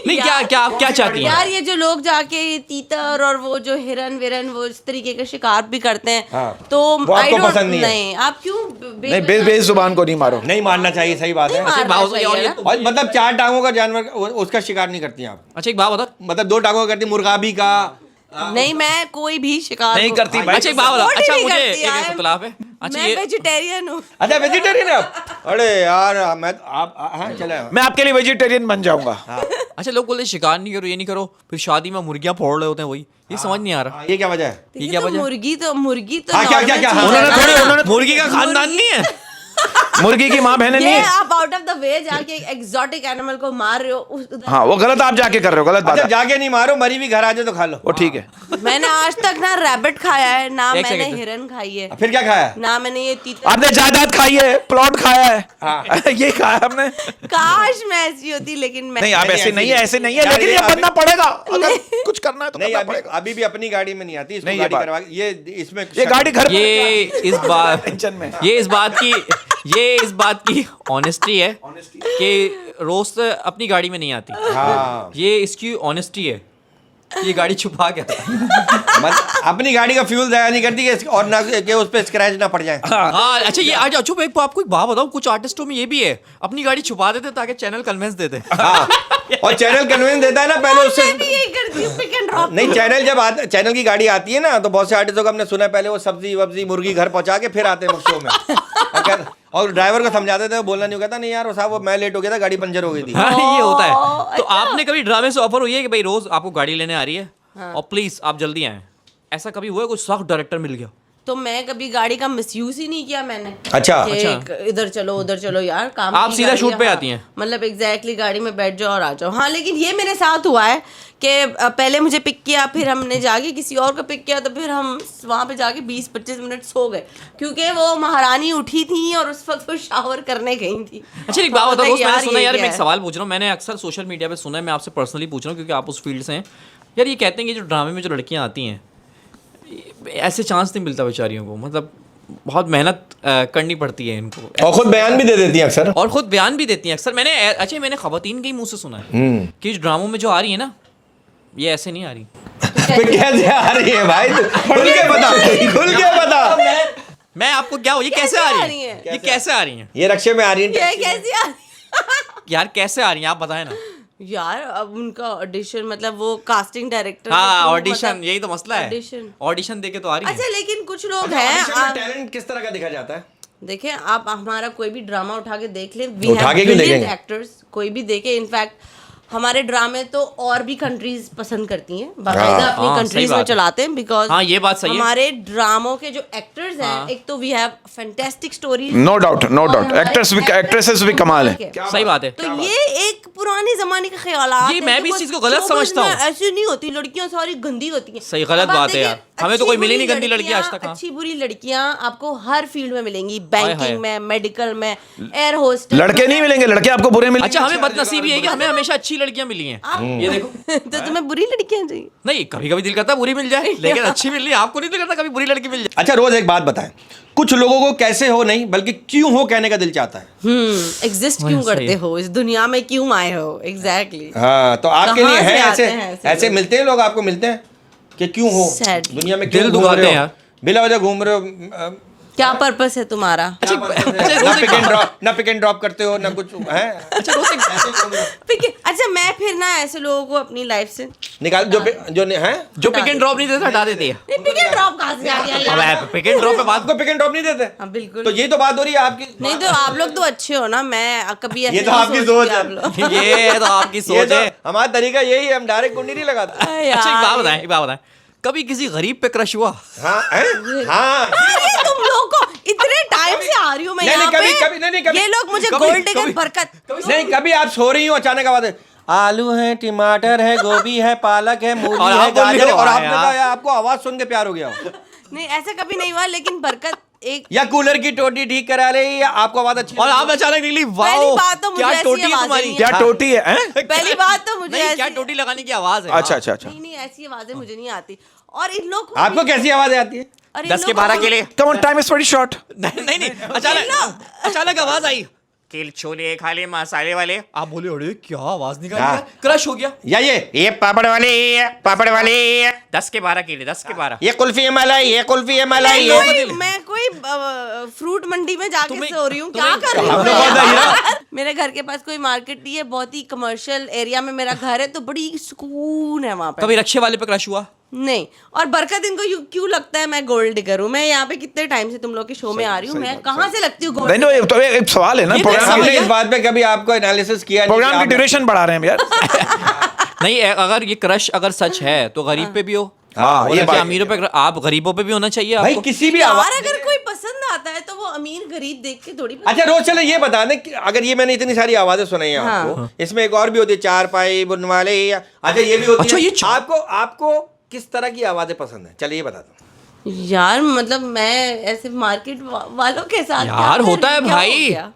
नहीं क्या आप क्या चाहती हैं? यार ये जो लोग जाके ये तीतर और वो जो हिरन विरन वो इस तरीके के शिकार भी करते हैं, हाँ। तो वो आपको I don't- पसंद नहीं है। नहीं, आप क्यों नहीं, बेजुबान को नहीं मारो। नहीं मारना चाहिए, सही बात है। मारना बाबू, चाहिए और ये ना। तो- और मतलब 4 टांगों का जानवर उसका शिकार नहीं करती आप, अच्छा एक बात बता। मतलब 2 टांगों का करती, मुर्गाबी का। नहीं, मैं कोई भी शिकार नहीं को- करती भाई। अच्छा एक बात बता। support ही अच्छा नहीं मुझे करती, एक I am- इख्तिलाफ है। अच्छा मैं ये वेजिटेरियन हूँ। अच्छा वेजिटेरियन है आप? अरे यार मैं आप हाँ चले। मैं आपके लिए वेजिटेरियन बन जाऊंगा। अच्छा लोग बोलते हैं शिकार नहीं करो, ये नहीं करो, फिर शादी में मुर्गियां फोड़ रहे होते हैं, वही ये समझ नहीं आ रहा। ये क्या वजह है? देखिए, क्या तो वजह? मुर्गी तो हाँ, क्या- normal क्या- क्या- चीज़ है उन्होंने ना। थोड़ी- उन्होंने मुर्गी का खानदान नहीं है। मुर्गी की माँ बहनें नहीं ये है। आप आउट ऑफ द वे जाके एग्जॉटिक एनिमल को मार रहे हो हाँ, वो गलत आप जाके कर रहे हो, गलत बात अच्छा है। जाके नहीं मारो, मरी भी घर आ जाए तो खा लो। वो ठीक है। मैंने आज तक ना रैबिट खाया है ना, एक मैंने सेकंड। हिरन खाई है फिर क्या खाया? ना, मैंने ये तीतर। आपने जायदाद खाई है, प्लॉट खाया है, ये खाया हमने। काश मैं ऐसी होती, लेकिन मैं नहीं, आप नहीं, ऐसे नहीं है, ऐसे नहीं है, यार, लेकिन ये ये अभी- बनना पड़ेगा, अगर कुछ करना है तो नहीं करना अभी पड़ेगा। अभी भी अपनी गाड़ी में नहीं आती, इसको नहीं, ये गाड़ी बात- करवा ये इसमें ये गाड़ी घर ये इस बात टेंशन में। ये इस बात की ऑनेस्टी है कि रोज अपनी गाड़ी में नहीं आती। हाँ ये इसकी ऑनेस्टी है, ये गाड़ी छुपा के आता है। अपनी गाड़ी का फ्यूल जाया नहीं करती कि और ना कि उस पे स्क्रैच ना पड़ जाए। हाँ अच्छा ये आज अच्छा मैं आपको एक बात बताऊं, कुछ आर्टिस्टों में ये भी है, अपनी गाड़ी छुपा देते ताकि चैनल कन्वेंस देते। हाँ और चैनल कन्वेंस देता है ना पहले उससे। मैं भी यही करती हूँ, पिक एंड ड्रॉप। नहीं चैनल जब चैनल की गाड़ी आती है ना तो बहुत से आर्टिस्टों को हमने सुना है पहले वो सब्जी वब्जी मुर्गी घर पहुंचा के फिर आते हैं शो में और ड्राइवर को समझाते थे, वो बोलना नहीं कहता, नहीं यार वो साहब वो मैं लेट हो गया था, गाड़ी पंचर हो गई थी। हाँ ये होता है। तो अच्छा। आपने कभी ड्रामे से ऑफर हुई है कि भाई रोज आपको गाड़ी लेने आ रही है और प्लीज आप जल्दी आए, ऐसा कभी हुआ है? कोई सख्त डायरेक्टर मिल गया? तो मैं कभी गाड़ी का मिसयूज ही नहीं किया मैंने। अच्छा। कि इधर चलो उधर चलो यार, काम आप की सीधा गाड़ी शूट है, पे हाँ। आती हैं? मतलब एग्जैक्टली गाड़ी में बैठ जाओ और आ जाओ। हाँ, लेकिन ये मेरे साथ हुआ है कि पहले मुझे पिक किया, फिर हमने जाके किसी और को पिक किया, तो फिर हम वहाँ पे जाके 20-25 मिनट सो गए क्योंकि वो महारानी उठी थी और उस वक्त वो शावर करने गई थी। अच्छा एक बात बताओ दोस्त, मैंने सुना ये यार, क्या मैं एक है? सवाल पूछ रहा हूँ, मैंने अक्सर सोशल मीडिया पे सुना है, मैं आपसे पर्सनली पूछ रहा हूँ क्योंकि आप उस फील्ड से हैं यार। ये कहते हैं कि जो ड्रामे में जो लड़कियाँ आती हैं ऐसे चांस नहीं मिलता बेचारियों को, मतलब बहुत मेहनत करनी पड़ती है इनको, और खुद बयान भी दे देती है अक्सर। और खुद बयान भी देती हैं अक्सर। मैंने खवातीन के ही मुंह से सुना है कि जो ड्रामों में जो आ रही है ना, ये ऐसे नहीं आ रही। फिर कैसे आ रही है भाई? खुल के बता, खुल के बता। मैं आपको क्या ये कैसे आ रही है? ये कैसे आ रही है ये रक्षे में आ रही है। ये कैसी आ रही यार? कैसे आ रही है आप बताएं ना। यार? अब उनका ऑडिशन, मतलब वो कास्टिंग डायरेक्टर। हाँ ऑडिशन, यही तो मसला है, ऑडिशन ऑडिशन देके तो आ रही है। अच्छा, लेकिन कुछ लोग हैं टैलेंट किस तरह का दिखा जाता है? देखिए आप हमारा कोई भी ड्रामा उठा के देख ले, उठा के क्यों देखेंगे? एक्टर्स कोई भी देखे, इनफैक्ट हमारे ड्रामे तो और भी कंट्रीज पसंद करती हैं, बाकायदा अपनी हाँ, कंट्रीज सही में बात है। चलाते हैं, बिकॉज हाँ, ये बात सही है। हमारे ड्रामों के जो एक्टर्स हैं, एक तो we have fantastic stories, no doubt actors भी एक्ट्रेसेस भी कमाल है। सही बात है। तो ये एक पुराने जमाने का ख्यालात ये है, मैं तो भी इस बस चीज़ को गलत showbiz समझता में हूँ। ऐसी नहीं होती, लड़कियां सारी गंदी होती हैं। सही, गलत अब आप बात है देखिए, यार। हमें तो कोई अच्छी मिली नहीं बुरी गंदी लड़की आज तक, हाँ। अच्छी बुरी लड़कियां आपको हर फील्ड में मिलेंगी, हाय। बैंकिंग में, मेडिकल में, एयर होस्टेस। लड़के नहीं मिलेंगे, लड़के आपको बुरे मिलेंगे। अच्छा, हमें बदनसीबी है कि हमें हमेशा अच्छी लड़कियां मिली हैं। ये देखो, तो तुम्हें बुरी लड़कियां चाहिए? नहीं, कभी कभी दिल करता है बुरी मिल जाए, लेकिन अच्छी मिल रही है। आपको नहीं दिल करता कभी बुरी लड़की मिल जाए? अच्छा रोज एक बात बताएं, कुछ लोगों को कैसे हो नहीं बल्कि क्यों हो कहने का दिल चाहता है। एग्जिस्ट क्यों सही करते हो, इस दुनिया में क्यों आए हो? एग्जैक्टली हाँ, तो आपके कहाँ लिए है से ऐसे आते हैं ऐसे ऐसे लोग? मिलते हैं लोग, आपको मिलते हैं कि क्यों हो Sad. दुनिया में, क्यों दिल घूम दुखाते रहे हैं हो यार। बिला वजह घूम रहे हो, क्या पर्पस है तुम्हारा? अच्छा, ना पिक एंड ड्रॉप करते हो ना कुछ है। अच्छा, रोज एक अच्छा मैं फिर ना ऐसे लोगों को अपनी लाइफ से निकाल जो है। जो पिक एंड ड्रॉप नहीं देता हटा देती है। पिक एंड ड्रॉप कहाँ से आ गया यार? अब पिक एंड ड्रॉप पे बात आपको पिक एंड ड्रॉप नहीं देते? हाँ बिल्कुल। तो ये तो बात हो रही है आपकी। नहीं तो आप लोग तो अच्छे हो ना, मैं कभी ऐसे ये तो नहीं आपकी सोचती सोच है। आप लोग। ये तो आपकी ये सोच तो है। हमारा तरीका यही है, हम डायरेक्ट कुंडी नहीं लगाते। अच्छा, एक बात बताएं, कभी किसी गरीब पे क्रश हुआ? हाँ हाँ अरे तुम लोग को इतने टाइम से आ रही हूँ मैं नहीं, यहाँ कभी- पे, कभी- नहीं, कभी- ये लोग मुझे कभी- गोल्ड डिगर कभी- बरकत। नहीं, कभी आप सो रही हो अचानक आवाज है, आलू है, टमाटर है, गोभी है, पालक है, मूली और है, आप बोल रही गाजर है, हो, और हाँ आपने यार। कहा यार, आपको आवाज सुन के प्यार हो गया हो। नहीं ऐसा कभी नहीं हुआ, लेकिन बरकत एक या कूलर की टोटी ठीक करा ले, या आपको आवाज अच्छी और आप अचानक निकली, वाओ पहली बात तो मुझे क्या ऐसी टोटी है आवाजें तुम्हारी। नहीं क्या टोटी है हैं? पहली बात तो मुझे नहीं, क्या ऐसी टोटी लगाने की आवाज है। अच्छा अच्छा अच्छा। नहीं नहीं ऐसी आवाजें मुझे नहीं आती। और इन लोग को आपको कैसी आवाजें आती है? और इन 10 के लोगों 12 को- के लिए। Come on, time is very short. नहीं, अचानक आवाज आई, किल छोले खा ले मसाले वाले। आप बोले अरे क्या आवाज निकाली हाँ। यार? क्रश हो गया। या ये पापड़ वाले 10 के 12 के लिए, 10 के 12। ये कुल्फी है मलाई, ये कुल्फी है मलाई, मैं कोई फ्रूट मंडी में जाके तुम्हें- सो रही हूँ, क्या तुम्हें- कर रही हूँ हमने मैं कौन सा यार? मेरे घर के पास कोई मार्केट नहीं है, बहुत ही कमर्शियल एरिया में मेरा घर है, तो बड़ी सुकून है वहाँ पे। कभी रक्षे वाले पे क्रश हुआ? नहीं। और बरकत इनको क्यों लगता है मैं गोल्ड डिगर हूँ? मैं यहाँ पे कितने टाइम से तुम लोग के शो में आ रही हूँ, मैं कहाँ से लगती हूँ गोल्ड? नहीं नहीं, तो एक सवाल है ना, ये प्रोग्राम समझ की- हमने इस बात पे कभी आपको एनालिसिस किया नहीं प्रोग्राम कि की आप- ड्यूरेशन बढ़ा रहे हैं यार। नहीं, अगर ये क्रश अगर सच है तो गरीब पे भी हो। हाँ, ये ये बात- अमीरों पे आप गरीबों पे भी होना चाहिए भाई आपको। किसी भी यार आवाज। अगर कोई पसंद आता है तो वो अमीर गरीब देख के थोड़ी अच्छा रोज चलो ये बता दें कि अगर ये मैंने इतनी सारी आवाजें सुनाई हैं हाँ। आपको, इसमें एक और भी होती है, चार पाई बुनवाले, या अच्छा ये भी होती अच्छा, है। ये आपको किस तरह की आवाजें पसंद है? चलिए ये बता दो। यार मतलब मैं ऐसे मार्केट वालों के साथ क्या यार कर होता रही है हूँ? क्या हो भाई। गया?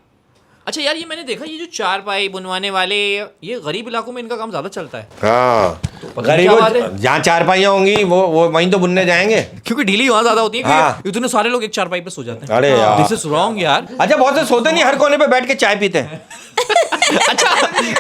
अच्छा यार, ये मैंने देखा, ये जो चारपाई बुनवाने वाले, ये गरीब इलाकों में इनका काम ज्यादा चलता है। हाँ क्या बात है? जहाँ चार पाइयाँ होंगी वो वहीं तो बुनने जाएंगे। क्योंकि ढीली वहां ज्यादा होती है, हाँ। क्योंकि इतने सारे लोग एक चारपाई पे सो जाते हैं। अरे यार। दिस इज रॉन्ग यार। अच्छा बहुत से सोते नहीं, हर कोने पे बैठ के चाय पीते हैं। अच्छा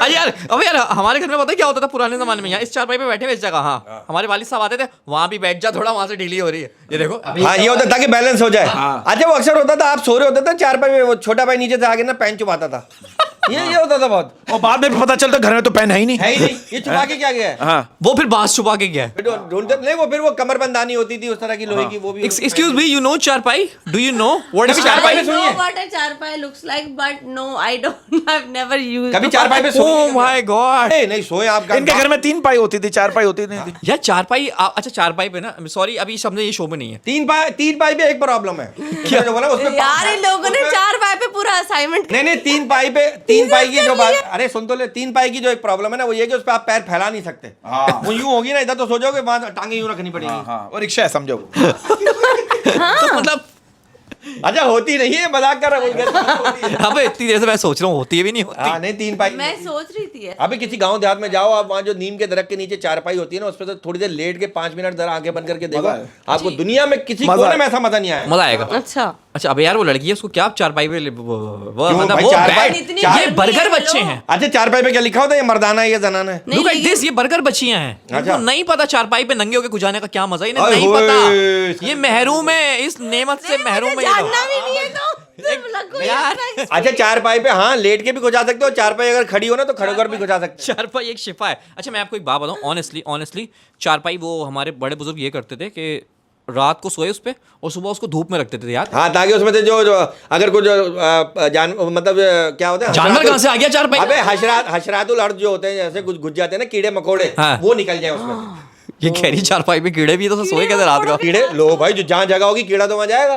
अरे यार, अब यार हमारे घर में पता है क्या होता था पुराने जमाने में? यहाँ इस चारपाई पे बैठे हुए इस जगह, हाँ हमारे वालिद साहब आते थे, वहां भी बैठ जा थोड़ा, वहां से ढीली हो रही है, ये देखो। हाँ ये होता ताकि बैलेंस हो जाए। अच्छा वो अक्सर होता था, आप सो रहे होते थे चार पाई में, वो छोटा भाई नीचे से आगे ना पैन चुपाता था। ये होता था बहुत। और बाद में पता चलता घर में तो पेन है ही नहीं। है ही नहीं, ये छुपा के क्या गया है? हाँ वो फिर बांस छुपा के गया है। फिर ढूंढते नहीं, वो फिर वो कमरबंदानी होती थी उस तरह की लोहे की, वो भी। एक्सक्यूज मी, यू नो चारपाई? Do you know what is कभी चारपाई चारपाई? पे I सुनिए। know what a चारपाई looks like, but no, I don't. I've never used. कभी चार पाई पे सोए? Oh my God. नहीं सोए आप। इनके घर में 3 पाई होती थी, 4 पाई होती नहीं थी। यार चारपाई, अच्छा चारपाई पे ना, सॉरी अभी शब्द ये शो में नहीं है। तीन पाई पे एक प्रॉब्लम है। क्या जो बोला उसमें यार इन लोगों ने चारपाई पे पूरा असाइनमेंट। नहीं तीन पाई की जो बात, अरे सुन तो ले, 3 पाई की जो एक प्रॉब्लम है ना, वो ये कि उस पे आप पैर फैला नहीं सकते। वो यूं होगी ना, इधर तो सोचोगे, वहां टांगे यूं रखनी पड़ेगी। हाँ और रिक्शा है समझो। तो मतलब अच्छा होती नहीं है, मजाक कर रहा हूँ। अबे इतनी देर से मैं सोच रहा हूँ, होती है भी नहीं होती। हाँ नहीं 3 पाई। मैं सोच रही थी यार। अभी किसी गांव देहात में जाओ आप, वहाँ जो नीम के दरख्त के नीचे चारपाई होती है ना, उस पर तो थोड़ी देर लेट के 5 मिनट जरा आंखें बंद करके देखो, आपको दुनिया में किसी कोने में ऐसा मजा नहीं आया। मजा आएगा। अच्छा अच्छा अबे यार, वो लड़की है, उसको क्या आप चारपाई पे मतलब भाई, वो चारपाई- बैठ- चार- ये बर्गर बच्चे हैं। अच्छा चारपाई पे क्या लिखा होता है, ये मर्दाना है या जनाना है? नहीं, लुक एट लेकिन- दिस, ये बर्गर बच्चियां हैं। अच्छा। इनको नहीं पता चारपाई पे नंगे होके गुजारने का क्या मजा, इन्हें ओए नहीं होए, पता। ये महरूम है, इस नेमत से महरूम है ये लोग। जानना भी नहीं है तो तुम लगो यार। यार। अच्छा चारपाई पे हाँ लेट के भी गुजार सकते हो, चारपाई अगर खड़ी हो ना तो खड़े होकर भी गुजार सकते चारपाई एक शिफा है। अच्छा मैं आपको एक बात बताऊं, ऑनेस्टली चारपाई वो हमारे बड़े बुजुर्ग ये करते थे कि रात को सोए उस पे और सुबह उसको धूप में रख देते थे यार। हाँ, ताकि उसमें से जो अगर कुछ मतलब क्या होता है, जानवर कहाँ से आ गया चारपाई? अबे हशरातुल अर्द जो होते हैं, जैसे कुछ घुस जाते हैं ना कीड़े मकोड़े, हाँ। वो निकल जाए उसमें। ये कह रही चारपाई में कीड़े भी, तो सोए कैसे रात को? कीड़े लो भाई, जो जहाँ जगह होगी कीड़ा तो वहाँ जाएगा।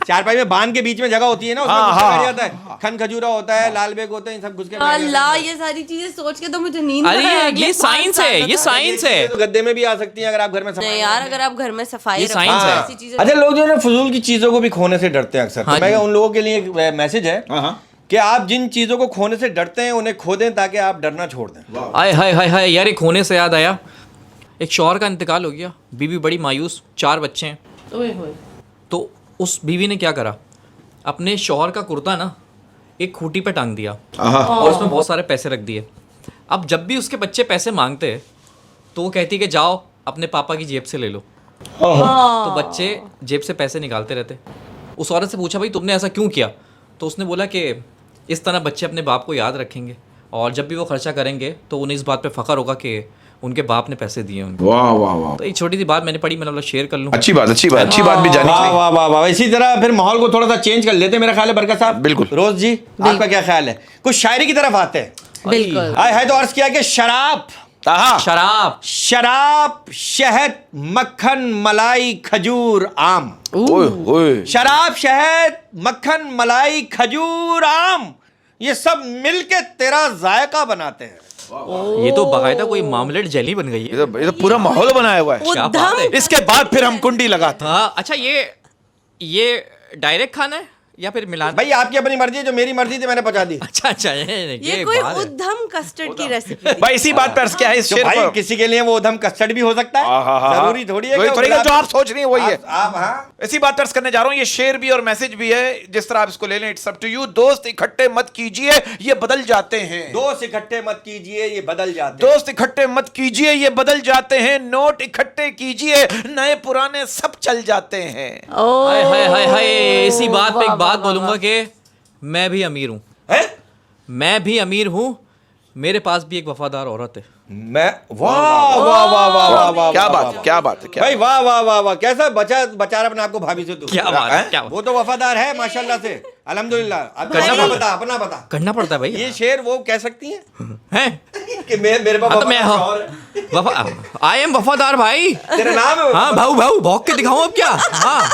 चारपाई में बांध के बीच में जगह होती है ना, उसमें बैठ जाता है। खन खजूरा होता है, लाल बेग होते हैं, सब घुस के बैठ जाते हैं। अल्लाह, ये सारी चीजें सोच के तो मुझे नींद अरे आ गई। ये साइंस है, ये साइंस है। तो गद्दे में भी आ सकती है अगर आप घर में नहीं यार, अगर आप घर में सफाई ये रखो, साइंस है। ऐसी चीजें। अच्छा, लोग जो है फजूल की चीजों को भी खोने से डरते हैं अक्सर। हाँ तो मैं जी। उन लोगों के लिए एक मैसेज है कि आप जिन चीजों को खोने से डरते हैं उन्हें खो दें, ताकि आप डरना छोड़ दें। आय हाय हाय हाय यार, एक होने से याद आया, एक शौहर का इंतकाल हो गया, बीवी बड़ी मायूस, 4 बच्चे हैं। ओए होए। तो उस बीवी ने क्या करा, अपने शौहर का कुर्ता ना एक खूंटी पे टांग दिया और उसमें बहुत सारे पैसे रख दिए। अब जब भी उसके बच्चे पैसे मांगते तो वो कहती कि जाओ अपने पापा की जेब से ले लो। तो बच्चे जेब से पैसे निकालते रहते। उस औरत से पूछा, भाई तुमने ऐसा क्यों किया? तो उसने बोला कि इस तरह बच्चे अपने बाप को याद रखेंगे और जब भी वो खर्चा करेंगे तो उन्हें इस बात पे फ़ख्र होगा कि उनके बाप ने पैसे दिए उनको। वाह वाह वाह, तो एक छोटी सी बात मैंने पढ़ी, मैंने बोला शेयर कर लूँ। अच्छी बात भी जानी वाह चाहिए। वाह वाह वाह। इसी तरह फिर माहौल को थोड़ा सा चेंज कर लेते हैं, मेरा ख्याल है बरकत साहब। बिल्कुल। रोज जी, आपका क्या ख्याल है? कुछ शायरी की तरफ आते हैं। बिल्कुल। आए है तो अर्ज किया कि शराब, शराब, शहद, मक्खन, मलाई, खजूर, आम। ओए ओए, शराब, शहद, मक्खन, मलाई, खजूर, आम, ये सब मिलके तेरा जायका बनाते हैं। ये तो बाकायदा कोई मामलेट जेली बन गई है। ये तो पूरा माहौल बनाया हुआ है। क्या बात है। इसके बाद फिर हम कुंडी लगाते हैं। हाँ अच्छा, ये डायरेक्ट खाना है या फिर मिलान? भाई आपकी अपनी मर्जी है, जो मेरी मर्जी थी मैंने पहुंचा दी। अच्छा अच्छा, ये कोई बात है। उद्धम कस्टर्ड की रेसिपी। भाई इसी बात पर क्या है इस तो शेर भाई पर? किसी के लिए वो उधम कस्टर्ड भी हो सकता है, जरूरी थोड़ी है वही कि थोड़ी है, गुलाब- जो आप सोच रही हैं वही है। आप हाँ, इसी बात पर करने जा रहा हूं। ये शेर भी और मैसेज भी है, जिस तरह आप इसको ले लें, इट्स अप टू यू। दोस्त इकट्ठे मत कीजिए, ये बदल जाते हैं। दोस्त इकट्ठे मत कीजिए, ये बदल जाते हैं। दोस्त इकट्ठे मत कीजिए, ये बदल जाते हैं। नोट इकट्ठे कीजिए, नए पुराने सब चल जाते हैं। हाय हाय हाय हाय, इसी बात पे एक बात बोलूंगा कि मैं भी अमीर हूँ। हैं? मैं भी अमीर हूँ, मेरे पास भी एक वफादार औरत है। मैं वाह वाह वाह वाह वाह वाह, क्या वाह, बात है, क्या बात है, क्या भाई वाह वाह वाह वाह, कैसा बचा बचा रहा अपने आपको भाभी से तू। क्या बात है, क्या बात वो तो वफादार है माशाल्लाह से, अल्हम्दुलिल्लाह। अब करना अपना पड़ता बता, अपना बता। करना पड़ता है भाई। ये शेर वो कह सकती हैं हैं? कि मेरे पास हाँ तो मैं वफादार है। आई एम वफादार भाई। तेरा नाम है हाँ भाऊ भाऊ भौंक के दिखाऊं अब क्या? हाँ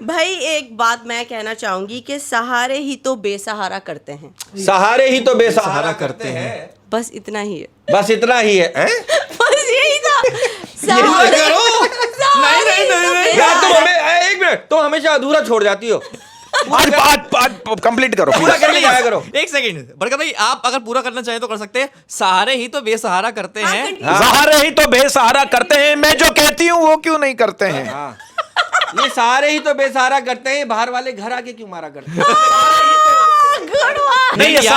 भाई एक बात मैं कहना चाहूंगी कि सहारे ही तो बेसहारा करते हैं। सहारे ही तो बेसहारा करते हैं। बस इतना ही है। बस इतना ही है, हैं? बस यही था। यही तो करो। नहीं नहीं नहीं यार तुम हमें एक मिनट, तुम हमेशा अधूरा छोड़ जाती हो। आज कंप्लीट करो, पूरा करके जाया करो। एक सेकंड बरकत भाई, आप अगर पूरा करना चाहें तो कर सकते हैं। सहारे ही तो बेसहारा करते हैं। सहारे ही तो बेसहारा करते हैं, मैं जो कहती हूँ वो क्यों नहीं करते हैं? हाँ, ये सारे ही तो बेसहारा करते हैं, बाहर वाले घर आके क्यों मारा करते हैं? नहीं, ये यार,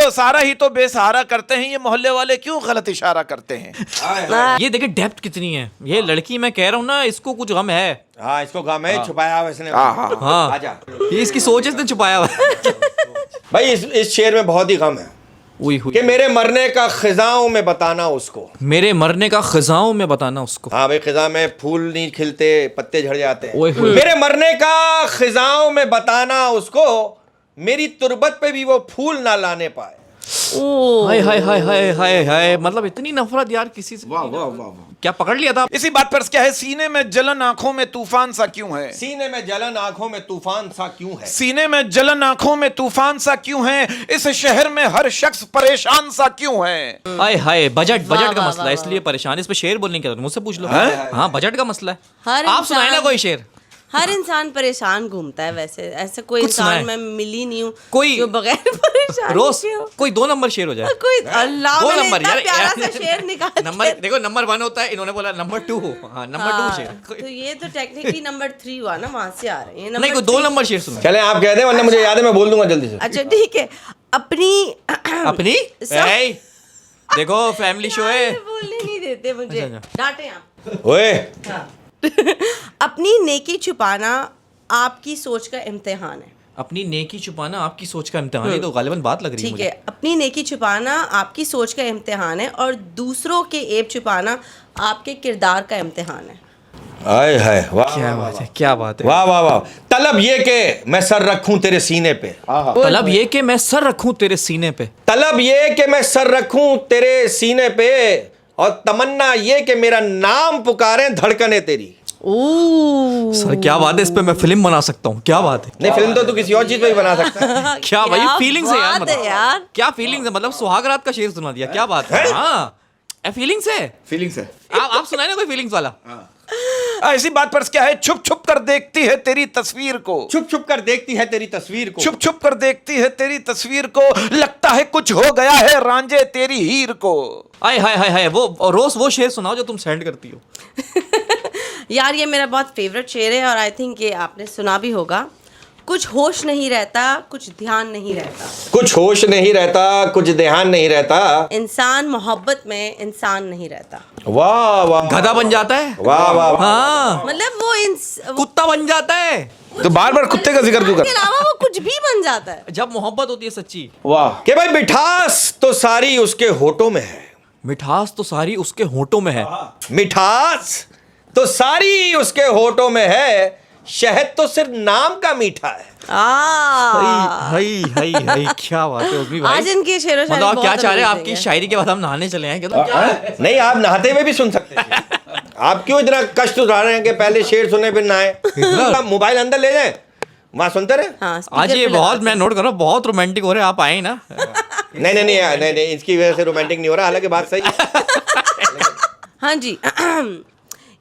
सारा ही तो बेसहारा करते हैं, ये मोहल्ले वाले क्यों गलत इशारा करते हैं? ये देखिए डेप्थ कितनी है। ये लड़की, मैं कह रहा हूँ ना, इसको कुछ गम है। हाँ, इसको गम है, छुपाया हुआ इसने। हाँ आजा। ये इसकी सोच इसने छुपाया हुआ है। भाई इस शेर में बहुत ही गम है हुई हुई कि मेरे मरने का खिजाओं में बताना उसको। मेरे मरने का खिजाओं में बताना उसको। हाँ भाई, खिजा में फूल नहीं खिलते, पत्ते झड़ जाते ओए हैं। होए। मेरे मरने का खिजाओं में बताना उसको, मेरी तुरबत पे भी वो फूल ना लाने पाए। हाय हाय हाय हाय हाय हाय, मतलब इतनी नफरत यार किसी से। वाह वाह वाह, क्या पकड़ लिया था? इसी बात पर क्या है, सीने में जलन आंखों में तूफान सा क्यों है? सीने में जलन आंखों में तूफान सा क्यों है? सीने में जलन आंखों में तूफान सा क्यों है? इस शहर में हर शख्स परेशान सा क्यों है? हाय हाय, बजट वाह, का वाह, मसला है, इसलिए परेशान। इस पे शेर बोलने की जरूरत मुझसे पूछ लो। हाँ बजट का मसला है। हर आप सुनाए ना इंसान- कोई शेर। हर इंसान परेशान घूमता है। वैसे ऐसा कोई कुछ सुनाए। इंसान मैं मिली नहीं हूँ कोई- जो बगैर परेशान रोज कोई 2 नंबर शेर हो जाए। कोई अल्लाह 2 मैंने नंबर इतना यार। प्यारा सा शेर निकाल नंबर के- देखो, नंबर 1 होता है, इन्होंने बोला नंबर 2। हाँ नंबर 2 हाँ, शेर। तो ये तो टेक्निकली नंबर 3 हुआ ना, वहां से आ रहे हैं। नहीं, कोई 2 नंबर शेर सुनो। चले आप कहते हैं, वरना मुझे याद है, मैं बोल दूंगा जल्दी से। अच्छा ठीक है। अपनी अपनी सब- ए, देखो फैमिली शो है। बोलने नहीं देते मुझे, अच्छा। डांटे आप। ओए, अपनी नेकी छुपाना आपकी सोच का इम्तिहान है। अपनी नेकी छुपाना आपकी सोच का इम्तिहान है, तो गालिबन बात लग रही है ठीक मुझे। है, अपनी नेकी छुपाना आपकी सोच का इम्तिहान है और दूसरों के ऐब छुपाना आपके किरदार का इम्तिहान है। आए है वाह क्या बात है, क्या बात है। वाह वाह वाह। तलब ये कि मैं सर रखूं तेरे सीने पे, तलब ये कि मैं सर रखूं तेरे सीने पे, तलब ये कि मैं सर रखूं तेरे सीने पे, और तमन्ना ये कि मेरा नाम पुकारें धड़कने तेरी। सर क्या बात है, इस पे मैं फिल्म बना सकता हूँ, क्या बात है। नहीं, फिल्म तो तू किसी और चीज पे भी बना सकता है। क्या भाई फीलिंग्स है यार, बात है मतलब यार। क्या फीलिंग्स है, मतलब सुहागरात का शेर सुना दिया, क्या बात है। हाँ फीलिंग्स है, फीलिंग्स है। आप सुनाए ना कोई फीलिंग्स वाला। ऐसी बात पर क्या है, छुप छुप कर देखती है तेरी तस्वीर को, छुप छुप कर देखती है तेरी तस्वीर को, छुप छुप कर देखती है तेरी तस्वीर को, लगता है कुछ हो गया है रांझे तेरी हीर को। आय हाय हाय हाय, वो रोज वो शेर सुनाओ जो तुम सेंड करती हो। यार ये मेरा बहुत फेवरेट शेर है और आई थिंक ये आपने सुना भी होगा। कुछ होश नहीं रहता, कुछ ध्यान नहीं रहता, कुछ होश नहीं रहता, कुछ ध्यान नहीं रहता, इंसान मोहब्बत में इंसान नहीं रहता। वाह वाह, गधा बन जाता है, वाह वाह वाह। हाँ मतलब वो कुत्ता बन जाता है, तो बार बार कुत्ते का जिक्र क्यों के कर। अलावा वो कुछ भी बन जाता है। जब मोहब्बत होती है सच्ची। वाह, कि भाई मिठास तो सारी उसके होठों में है, मिठास तो सारी उसके होठों में है, मिठास तो सारी उसके होठों में है, शहद तो सिर्फ नाम का मीठा है। हाय हाय हाय, क्या बात है उर्मी भाई। आज इनके शेरो शायरी मतलब आप क्या बहुत चाह रहे हैं, अमेजिंग आपकी है। शायरी के बाद हम नहाने चले हैं क्या, तो क्या नहीं, आप नहाते हुए भी सुन सकते हैं। आप क्यों इतना कष्ट उठा रहे हैं कि पहले शेर सुने फिर नहाए। आप मोबाइल अंदर ले जाएं, वहां सुनते रहे। हाँ, आज speaker ये पे बहुत, लगा मैं नोट कर रहा हूँ, बहुत रोमांटिक हो रहे हैं, आप आए ना। नहीं नहीं नहीं नहीं नहीं, इसकी वजह से रोमांटिक नहीं हो रहा, हालांकि बात सही है। हाँ जी।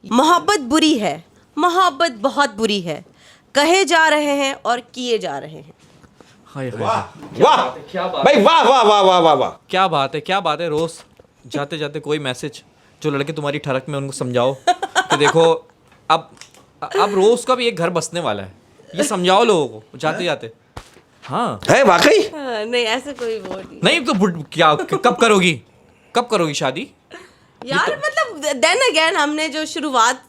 मोहब्बत बुरी है, मोहब्बत बहुत बुरी है, कहे जा रहे हैं और किए जा रहे हैं। हाय हाय, वाह भाई, वाह वाह वाह वाह वाह वाह। क्या बात है, क्या बात है। रोज जाते जाते कोई मैसेज जो लड़के तुम्हारी ठरक में, उनको समझाओ कि देखो अब रोज का भी एक घर बसने वाला है, ये समझाओ लोगों को जाते जाते। हाँ है वाकई। नहीं ऐसे कोई वो नहीं नहीं तो क्या, कब करोगी शादी। यार, मतलब देन अगेन हमने जो शुरुआत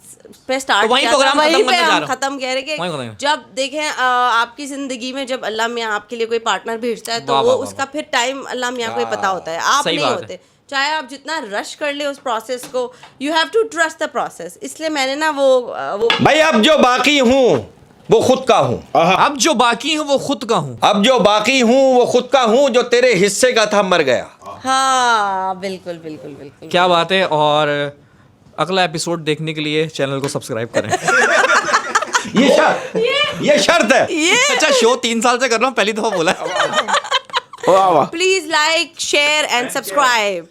पे स्टार्ट तो वहीं किया था, प्रोग्राम वहीं खत्म पे करने जा हम रहा हूं। खत्म कह रहे वहीं कि खत्म। जब देखें आपकी जिंदगी में जब अल्लाह मियाँ आपके लिए कोई पार्टनर भेजता है तो वाह, वो वाह, वाह, उसका फिर टाइम अल्लाह मियाँ को ही पता होता है, आप सही नहीं बात है। होते। चाहे आप जितना रश कर ले उस प्रोसेस को, you have to trust the process. इसलिए मैंने ना वो भाई अब जो बाकी हूँ वो खुद का हूँ, अब जो बाकी हूँ वो खुद का हूँ, अब जो बाकी हूँ वो खुद का हूँ, जो तेरे हिस्से का था मर गया। हाँ बिल्कुल बिल्कुल बिल्कुल। क्या बात है। और अगला एपिसोड देखने के लिए चैनल को सब्सक्राइब करें। ये शर्त है। ये अच्छा, शो 3 साल से कर रहा हूँ, पहली दफा बोला। वाह वाह। Please like share and subscribe.